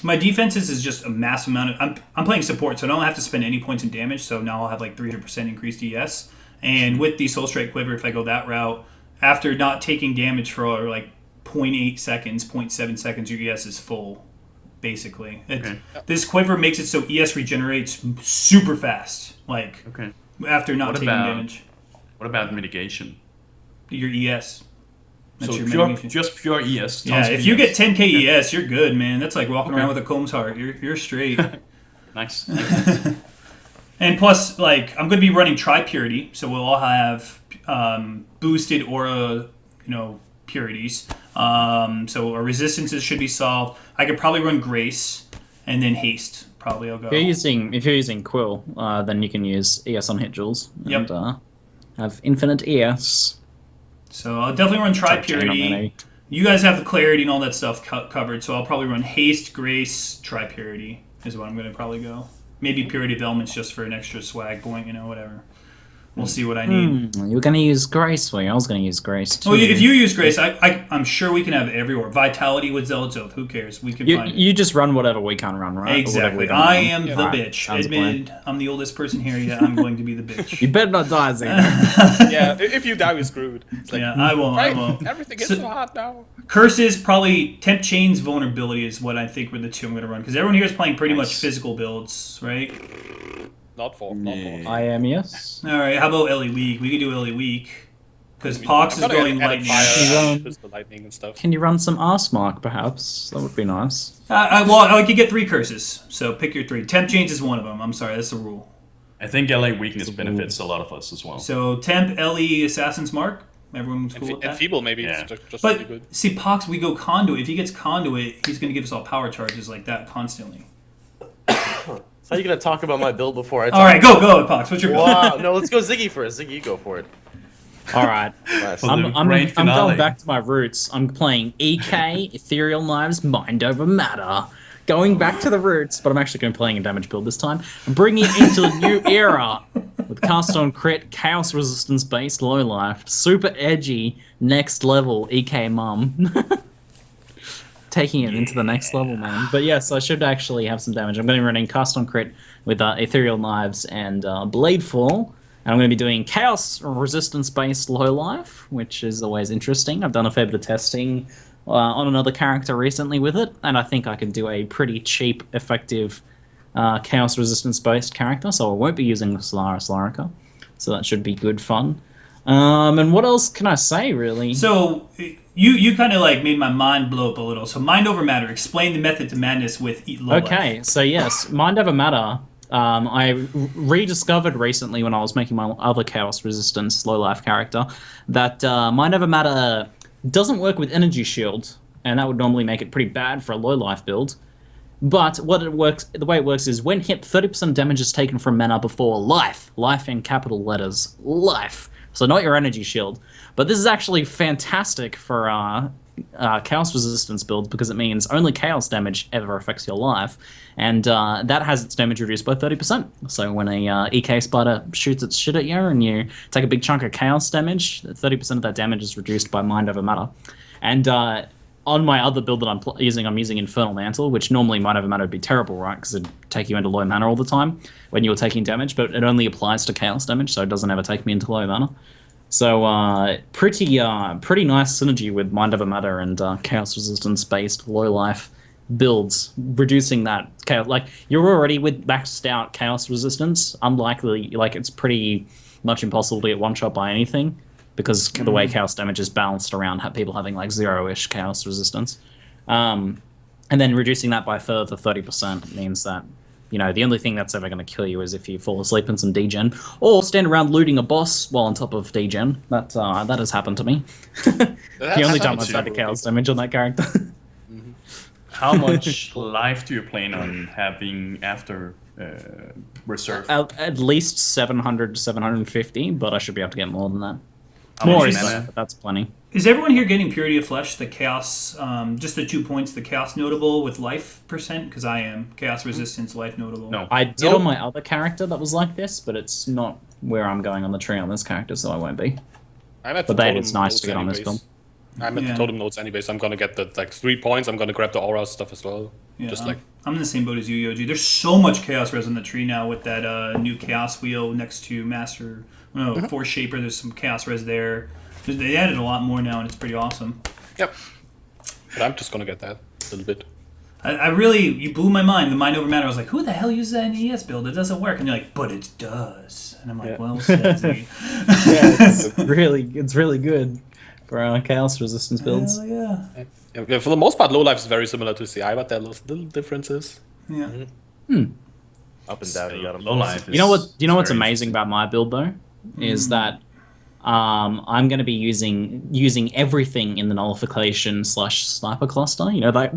My defenses is just a massive amount of... I'm playing support, so I don't have to spend any points in damage, so now I'll have like 300% increased ES. And with the Soul Strike Quiver, if I go that route, after not taking damage for like 0.8 seconds, 0.7 seconds, your ES is full, basically. This Quiver makes it so ES regenerates super fast, like after not taking damage. What about mitigation? Your ES. That's So your mitigation. just pure ES. Yeah, tons of if you get ES. 10k ES, you're good, man. That's like walking around with a Combs heart. You're straight. Nice. And plus, like, I'm going to be running Tri-Purity, so we'll all have boosted aura, purities. So our resistances should be solved. I could probably run Grace and then Haste. Probably I'll go. If you're using Quill, then you can use ES on hit jewels and have infinite ES. So I'll definitely run Tri-Purity. You guys have the clarity and all that stuff covered, so I'll probably run Haste, Grace, Tri-Purity is what I'm going to probably go. Maybe Purity of Elements just for an extra swag point, whatever. We'll see what I need. You were going to use Grace, were you? I was going to use Grace too. Well, if you use Grace, I'm sure we can have it everywhere. Vitality with Zealot's Oath. Who cares? We can find it. You just run whatever we can't run, right? Exactly. I am the Right. bitch. Admitted, I'm the oldest person here. Yeah, I'm going to be the bitch. You better not die, Zeno. Yeah, if you die, you're screwed. It's like, Yeah, I won't. I right, won't. everything is so hard now. Curses, probably Temp Chains, Vulnerability is what I think were the two I'm going to run. Because everyone here is playing pretty much physical builds, right? Not four. I am, yes. All right, how about Ellie Weak? We could do Ellie Weak. Because Pohx is going lightning. Fire, the lightning and stuff. Can you run some Arsmark, perhaps? That would be nice. Well, I could get 3 curses. So pick your 3. Temp Chains is one of them. I'm sorry, that's the rule. I think LA weakness benefits a lot of us as well. So Temp, Ellie, Assassin's Mark. Everyone's cool with that. And Feeble maybe. Yeah. It's just really But good. see, Pohx, we go Conduit. If he gets Conduit, he's going to give us all power charges like that constantly. So you're gonna talk about my build before I talk? All right, go, Pohx. What's your build? Wow, no, let's go Ziggy first. Ziggy, you go for it. All right. Last. I'm grand finale. going back to my roots. I'm playing EK, Ethereal Knives, Mind Over Matter. Going back to the roots, but I'm actually going to be playing a damage build this time. I'm bringing it into a new era with cast on crit, chaos resistance based, low life, super edgy, next level EK mum. Taking it into the next level, man. But yes, I should actually have some damage. I'm going to be running cast on crit with Ethereal Knives and Bladefall. And I'm going to be doing chaos resistance-based low life, which is always interesting. I've done a fair bit of testing on another character recently with it, and I think I can do a pretty cheap, effective chaos resistance-based character, so I won't be using Solaris Lorica. So that should be good fun. And what else can I say, really? So you kind of like made my mind blow up a little. So Mind Over Matter. Explain the method to madness with low life. Okay, so yes, Mind Over Matter. I rediscovered recently when I was making my other chaos resistance low life character that Mind Over Matter doesn't work with Energy Shield, and that would normally make it pretty bad for a low life build. But the way it works is when hit, 30% damage is taken from mana before life in capital letters, life. So not your Energy Shield. But this is actually fantastic for chaos resistance builds because it means only chaos damage ever affects your life, and that has its damage reduced by 30%. So when a EK spider shoots its shit at you and you take a big chunk of chaos damage, 30% of that damage is reduced by Mind Over Matter. And on my other build that I'm using Infernal Mantle, which normally Mind Over Matter would be terrible, right? Because it'd take you into low mana all the time when you were taking damage, but it only applies to chaos damage, so it doesn't ever take me into low mana. So pretty nice synergy with Mind Over Matter and chaos resistance based low life builds, reducing that chaos. Like you're already with maxed out chaos resistance, unlikely. Like it's pretty much impossible to get one shot by anything because the way chaos damage is balanced around people having like 0-ish chaos resistance, and then reducing that by further 30% means that. You know, the only thing that's ever going to kill you is if you fall asleep in some degen, or stand around looting a boss while on top of degen. That has happened to me. The only time I've had the chaos damage on that character. How much life do you plan on having after reserve? At least 700 to 750, but I should be able to get more than that. How More much is mana? but that's plenty. Is everyone here getting Purity of Flesh, the Chaos, just the 2 points, the Chaos notable with life percent? Because I am. Chaos resistance, life notable. No. I did on my other character that was like this, but it's not where I'm going on the tree on this character, so I won't be. I'm at But the then totem it's nice notes to get on this anyways. build. I'm at the totem notes anyway, so I'm gonna get the 3 points. I'm gonna grab the aura stuff as well. Yeah, Just like I'm in the same boat as you, YOJI. There's so much Chaos res on the tree now with that new Chaos wheel next to Master. No, Force Shaper. There's some Chaos res there. They added a lot more now, and it's pretty awesome. yep. But I'm just gonna get that a little bit. I really, you blew my mind. The Mind Over Matter. I was like, who the hell uses that in the ES build? It doesn't work. And you're like, but it does. And I'm like, well said, me. It's really good for chaos resistance builds. Hell yeah. Yeah, for the most part, low life is very similar to CI, but there are little differences. Yeah. Up and down, you got 'em. Low life. You know what's very amazing about my build though is that I'm going to be using everything in the nullification / sniper cluster. You know that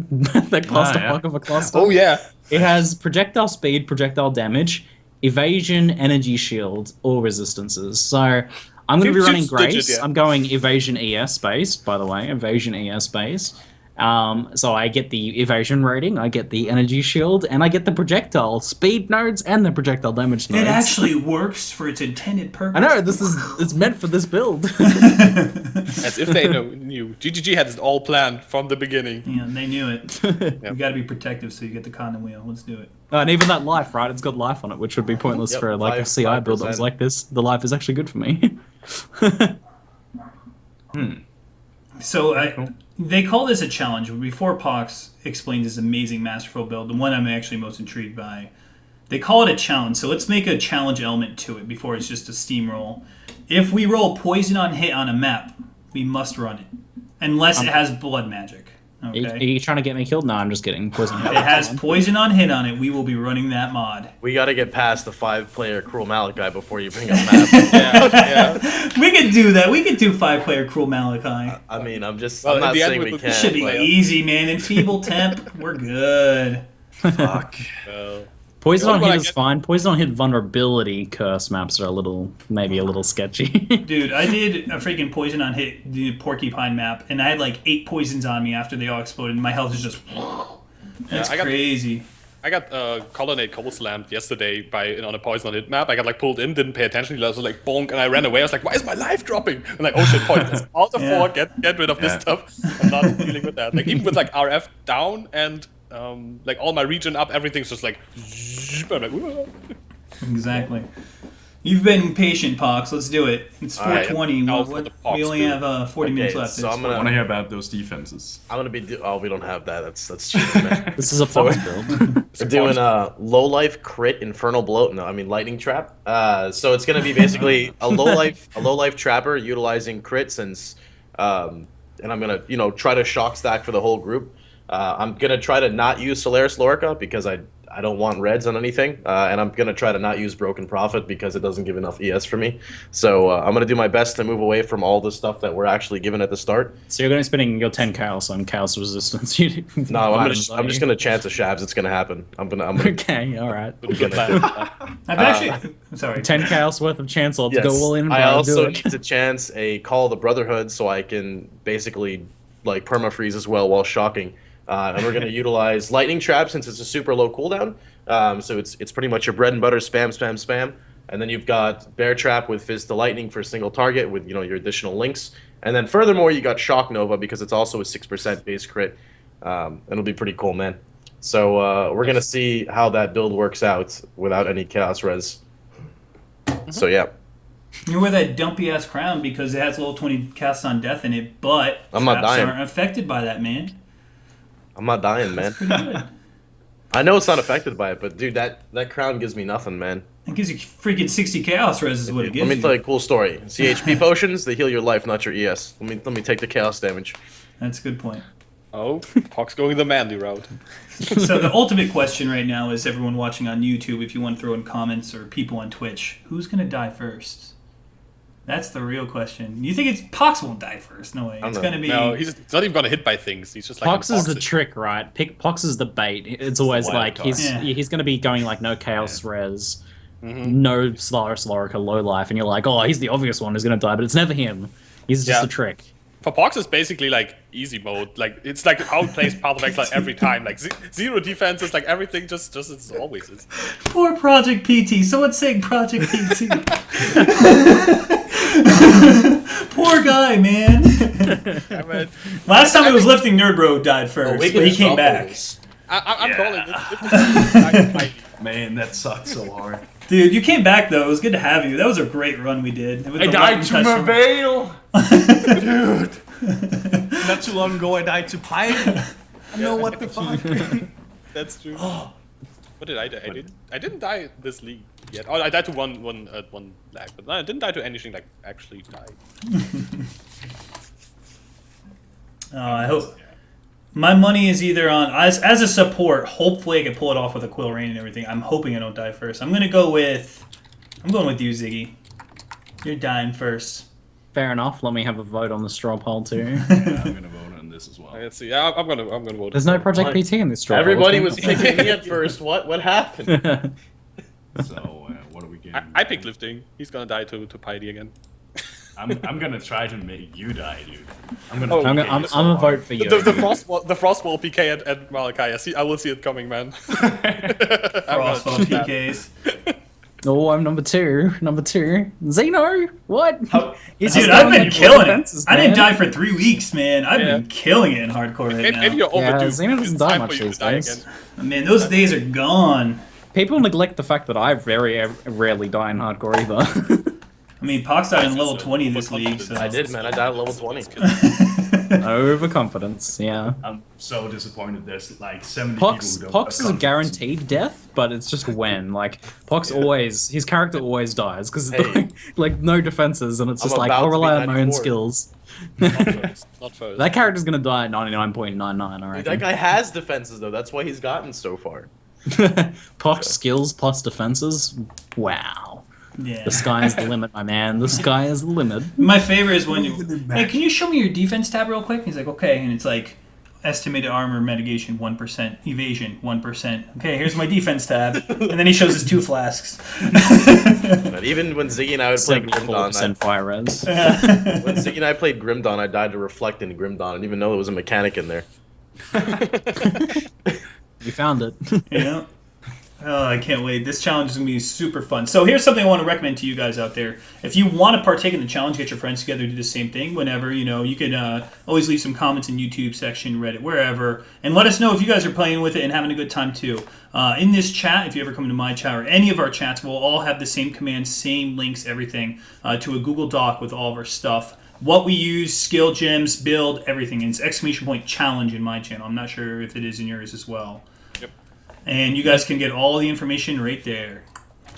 that clusterfuck of a cluster. Oh yeah. It has projectile speed, projectile damage, evasion, energy shield, or resistances. So I'm going to be running Digit, Grace. yeah. I'm going evasion ES based, by the way, evasion ES based. So I get the evasion rating, I get the energy shield, and I get the projectile speed nodes and the projectile damage nodes. It actually works for its intended purpose. I know, it's meant for this build. As if they knew. GGG had it all planned from the beginning. Yeah, they knew it. You got to be protective so you get the condom wheel. Let's do it. And even that life, right? It's got life on it, which would be pointless for like a CI build that was like this. The life is actually good for me. So they call this a challenge. Before Pohx explains his amazing masterful build, the one I'm actually most intrigued by, they call it a challenge. So let's make a challenge element to it before it's just a steamroll. If we roll poison on hit on a map, we must run it. Unless it has blood magic. Okay? Are you trying to get me killed? No, I'm just kidding. Poison If it has poison on hit on it, we will be running that mod. We got to get past the 5-player Cruel Malak guy before you bring up map. We could do that. We could do 5-player Cruel Malachi. I mean, I'm not we saying we It should can't. be easy, man. Enfeeble temp, we're good. Fuck. Poison You know on what hit I is get? fine. Poison on hit vulnerability curse maps are maybe a little sketchy. Dude, I did a freaking poison on hit, the porcupine map, and I had like 8 poisons on me after they all exploded. My health is just... That's crazy. I got Colonnade cold slammed yesterday on a poison on hit map. I got like pulled in, didn't pay attention. I was like bonk, and I ran away. I was like, why is my life dropping? And like, oh shit, poison. Alt F4, get rid of this stuff. I'm not dealing with that. Like even with like RF down and like all my region up, everything's just like. I'm like, whoa. Exactly. You've been patient, Pohx. Let's do it. It's 4:20. Now for the Pohx We only build. have 40 minutes left. So It's I'm I want to gonna hear about those defenses. we don't have that. That's cheating, man. This is a Fox build. We're doing a low life crit infernal bloat. No, I mean lightning trap. So it's gonna be basically a low life trapper utilizing crit since, and I'm gonna try to shock stack for the whole group. I'm gonna try to not use Solaris Lorica because I don't want reds on anything, and I'm gonna try to not use Broken Prophet because it doesn't give enough ES for me. So I'm gonna do my best to move away from all the stuff that we're actually given at the start. So you're going to be spending your 10 chaos on chaos resistance. No, I'm just gonna chance a shabs. It's gonna happen. I'm gonna. Okay, all right. Good plan. I've actually... I'm sorry. 10 chaos worth of chancel to Yes. go all in. I bro, also do it. need to chance a Call of the Brotherhood so I can basically like perma-freeze as well while shocking. And we're going to utilize Lightning Trap since it's a super low cooldown. So it's pretty much your bread and butter spam. And then you've got Bear Trap with Fizz to Lightning for a single target with your additional links. And then furthermore, you got Shock Nova because it's also a 6% base crit. It'll be pretty cool, man. So we're going to see how that build works out without any Chaos Res. So yeah. You wear that dumpy ass crown because it has level 20 cast on death in it, but I'm not traps dying. aren't affected by that, man. I'm not dying, man. Pretty good. I know it's not affected by it, but dude, that crown gives me nothing, man. It gives you freaking 60 chaos res is what it gives Let me you. tell you a cool story. CHP potions, they heal your life, not your ES. Let me take the chaos damage. That's a good point. Oh, Pohx going the manly route. So the ultimate question right now is everyone watching on YouTube, if you want to throw in comments or people on Twitch, who's going to die first? That's the real question. You think it's Pohx won't die first? No way. It's going to be... No, he's not even gonna hit by things. He's just like Pohx is the trick, right? Pohx is the bait. It's always wild like card. he's going to be going like no chaos res, no Solaris Lorica, low life, and you're like, oh, he's the obvious one who's going to die, but it's never him. He's just Yeah. a trick. For Pohx is basically like easy mode. Like it's like how it plays Path of Exile every time. Like zero defenses, like everything just as it always is. Poor Project PT. Someone's saying Project PT. Poor guy, man. I mean, Last time it was LiftingNerdBro died first, but he came back. I'm calling it. Man, that sucked so hard. Dude, you came back though. It was good to have you. That was a great run we did. I died to Merveil! Dude! Not too long ago, I died to Python. I know what the fuck. That's true. What did I die? I didn't die this league yet. Oh, I died to one lag, but no, I didn't die to anything like actually died. I hope. My money is either on as a support. Hopefully, I can pull it off with a Quill Rain and everything. I'm hoping I don't die first. I'm going with you, Ziggy. You're dying first. Fair enough. Let me have a vote on the straw poll too. Yeah, I'm gonna vote on this as well. Let's see. Yeah, I'm gonna vote. There's no Project PT in this straw poll. Everybody was picking me at first. What happened? So, what are we getting? I picked lifting. He's gonna die to Piety again. I'm gonna try to make you die, dude. I'm Oh, gonna. I'm a vote for you. The frostwall PK at Malachi. I will see it coming, man. Frostfall PKs. Oh, I'm number two. Number two. Zeno, what? He's Dude, just I've going been like killing it. defenses, I didn't man. die for 3 weeks, man. I've been killing it in hardcore right Maybe now. you're overdue. Zeno doesn't It's die time much for you to these die days. again. Man, those days are gone. People neglect the fact that I very rarely die in hardcore either. I mean, Pohx died in level 20 this league, so. I did, man. I died at level 20. Overconfidence, yeah. I'm so disappointed. There's like 70 Pox people who don't is have a confidence. guaranteed death, but it's just when. Like, Pox always, his character always dies, because Hey. like, no defenses, and it's I'm just like, about I'll to be rely on my own 94. skills. Not first. That character's gonna die at 99.99, I Dude, reckon. that guy has defenses, though. That's why he's gotten so far. Pox skills plus defenses, wow. Yeah. The sky is the limit, my man. The sky is the limit. My favorite is when you, hey, can you show me your defense tab real quick? He's like, okay, and it's like, estimated armor mitigation 1%, evasion 1%. Okay, here's my defense tab, and then he shows his 2 flasks. But even when Ziggy and I would play Grim Dawn, 74% fire res. when Ziggy and I played Grim Dawn, I died to Reflect in Grim Dawn. I didn't even know there was a mechanic in there. You found it. Yeah. Oh, I can't wait. This challenge is going to be super fun. So here's something I want to recommend to you guys out there. If you want to partake in the challenge, get your friends together, do the same thing whenever, you can always leave some comments in YouTube section, Reddit, wherever, and let us know if you guys are playing with it and having a good time too. In this chat, if you ever come to my chat or any of our chats, we'll all have the same commands, same links, everything, to a Google Doc with all of our stuff. What we use, skill gems, build, everything. And it's ! challenge in my channel. I'm not sure if it is in yours as well. And you guys can get all the information right there.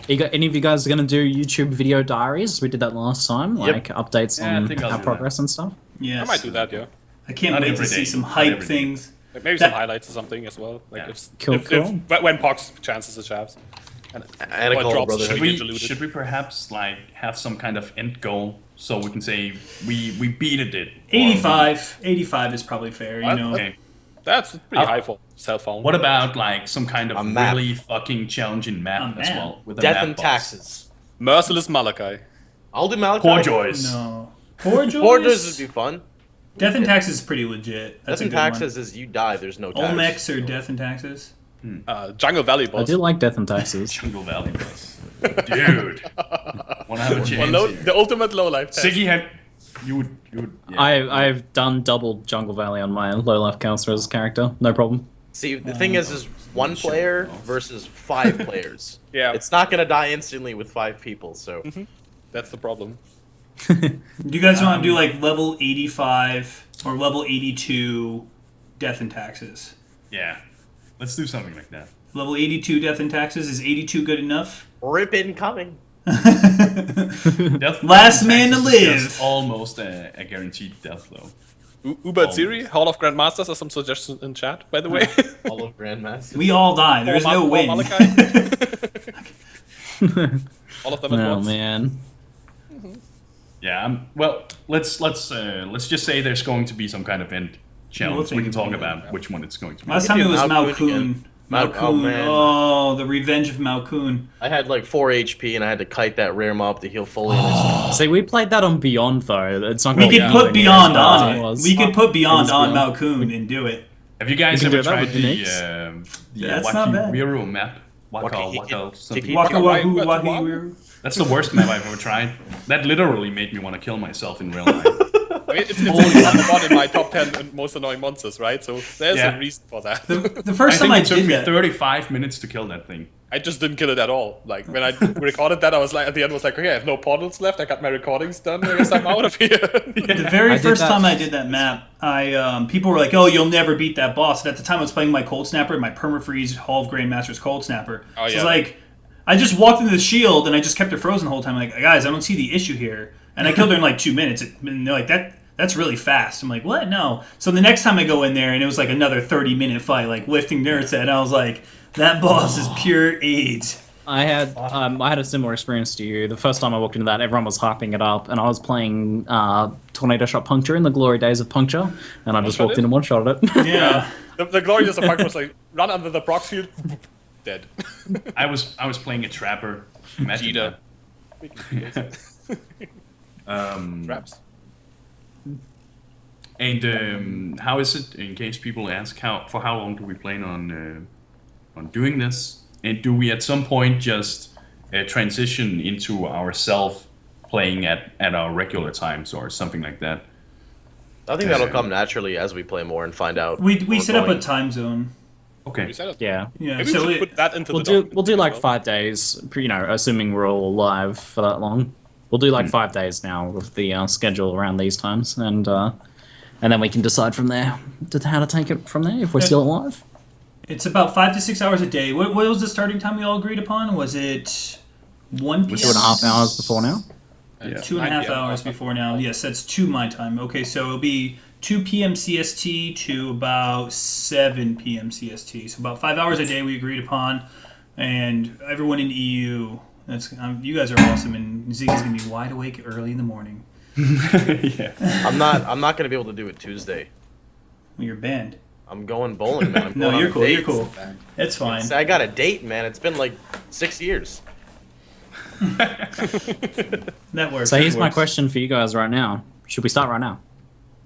Any of you guys going to do YouTube video diaries? We did that last time, Yep. like updates Yeah, I on think I'll our do progress and stuff. Yes. I might do that, yeah. I can't Not wait to every see day. some Not hype every day. things. Maybe some highlights or something as well. Like Yeah. Cool. when Pox chances his jabs. And a Or call, drops brother. should Should we we, get diluted. should we perhaps like have some kind of end goal so we can say we beated it? 85. 85 is probably fair, you know. Okay. That's pretty high for cell phone. What about like some kind of A map. really fucking challenging map A as map? well with a Death map and boss? taxes. Merciless Malachi? I'll do Malachi. Poor Joyce. No. Poor Joyce? Borders would be fun. Death and Taxes is pretty legit. That's Death and a good taxes is you die, there's no one. tax. Olmecs or Death and Taxes? Jungle Valley I boss. do like Death and Taxes. Jungle Valley boss. Dude. Wanna have a chance Well, here. the ultimate low life test. Siggy had you would yeah. I've done double Jungle Valley on my low life counselor's character, no problem. See, the thing is one player versus 5 players. Yeah. It's not gonna die instantly with 5 people, so. That's the problem. Do you guys want to do like level 85 or level 82 Death and Taxes? Yeah. Let's do something like that. Level 82 Death and Taxes, is 82 good enough? Rip incoming. Death Last man to is live. just almost a guaranteed death though. Uber Ziri, Hall of Grandmasters, are some suggestions in chat, by the way. All of Grandmaster. We all die. There's Or no win. Malachi. All of them at Oh once. man. Yeah. Well, let's just say there's going to be some kind of end challenge. think We can talk about about which one it's going to be. Last time it was Malkoon Malkoon. again. Oh, Malkoon. man. Oh, the revenge of Malkoon. I had like 4 HP and I had to kite that rare mob to heal fully. And See, we played that on Beyond though. It's not We gonna could be put Beyond as on it it. was. We could put Beyond It on was Beyond. Malkoon and do it. Have you guys We can ever do that tried with the the Knicks. That's not bad. Wakiwiru map? Waki- something. Tiki- Waka Waka- wahoo, Waka- wahi woo. That's the worst map I've ever tried. That literally made me want to kill myself in real life. I mean, it's number 1 in my top 10 most annoying monsters, right? So there's Yeah. a reason for that. The first I time think I it took did me that. 35 minutes to kill that thing. I just didn't kill it at all. Like, when I recorded that, I was like, at the end, I was like, okay, I have no portals left. I got my recordings done. I guess I'm out of here. The very I did first that. time I did that map, people were like, "Oh, you'll never beat that boss." And at the time, I was playing my Cold Snapper, my Permafreeze Hall of Grandmasters Cold Snapper. Oh, So yeah. it's like, I just walked into the shield and I just kept her frozen the whole time. Like, guys, I don't see the issue here. And I killed her in like 2 minutes. And they're like, that's really fast. I'm like, what? No. So the next time I go in there, and it was like another 30-minute fight, like lifting nerds, and I was like, that boss is pure AIDS. I had a similar experience to you. The first time I walked into that, everyone was hyping it up, and I was playing Tornado Shot Puncture in the glory days of Puncture, and I just walked in and one-shotted it. Yeah. The glorious effect was like, run under the proc shield, dead. I was playing a trapper. Imagine Cheetah. that. Traps. And how is it, in case people ask, for how long do we plan on doing this? And do we at some point just transition into ourselves playing at our regular times or something like that? I think that'll come naturally as we play more and find out. We set up a time zone. Okay. We set up- Yeah. Yeah, Maybe so we should put that into We'll the do document like as well. 5 days, assuming we're all alive for that long. We'll do like 5 days now with the schedule around these times, and then we can decide from there how to take it from there if we're still alive. it's about 5 to 6 hours a day. What was the starting time we all agreed upon? Was it 1 p.m.? 2.5 hours before now. Yeah. 2.5 9 hours before now. Yes, that's 2 my time. Okay, so it'll be 2 p.m. CST to about 7 p.m. CST. So about 5 hours a day we agreed upon, and everyone in EU. That's you guys are awesome, and Ziggy's gonna be wide awake early in the morning. Yeah. I'm not gonna be able to do it Tuesday. Well, you're banned. I'm going bowling, man. I'm No, going you're on cool. You're dates. cool. It's fine. I got a date, man. It's been like 6 years. That works. So that here's my works. question for you guys right now. Should we start right now?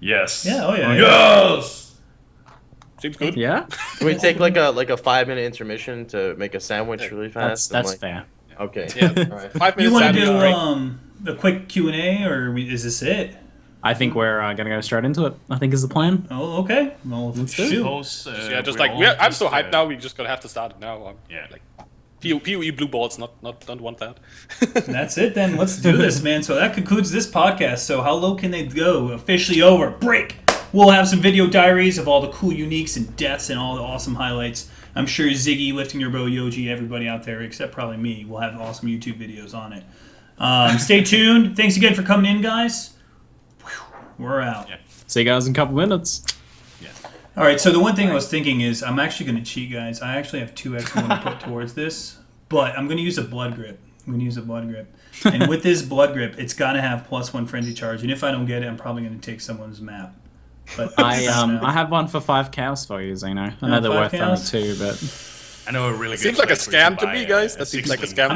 Yes. Yeah. Oh yeah. Yes. Seems good. Yeah, Can we take like a 5-minute intermission to make a sandwich really fast? that's and, fair. Okay. Yeah. All right. 5 minutes. You want to sandwich do break. a quick Q&A, or is this it? I think we're gonna go straight into it. I think is the plan. Oh, okay. Well, Let's do it. shoot. Yeah, just like I'm so hyped now. We're just gonna have to start it now. Yeah. Like PoE blue balls. Don't want that. That's it then. Let's do this, man. So that concludes this podcast. So how low can they go? Officially over. Break. We'll have some video diaries of all the cool uniques and deaths and all the awesome highlights. I'm sure Ziggy, LiftingNerdBro, YOJI, everybody out there, except probably me, will have awesome YouTube videos on it. Stay tuned. Thanks again for coming in, guys. Whew, we're out. Yeah. See you guys in a couple minutes. All right, so the one thing I was thinking is I'm actually going to cheat, guys. I actually have 2x I want to put towards this, but I'm going to use a blood grip. And with this blood grip, it's got to have +1 frenzy charge. And if I don't get it, I'm probably going to take someone's map. But I have one for 5 cows for you, Zeno. I know they're 5 worth only cows? 2, but I know a really good Seems like a place where you scam to buy me, guys. a That seems like a 16. scam.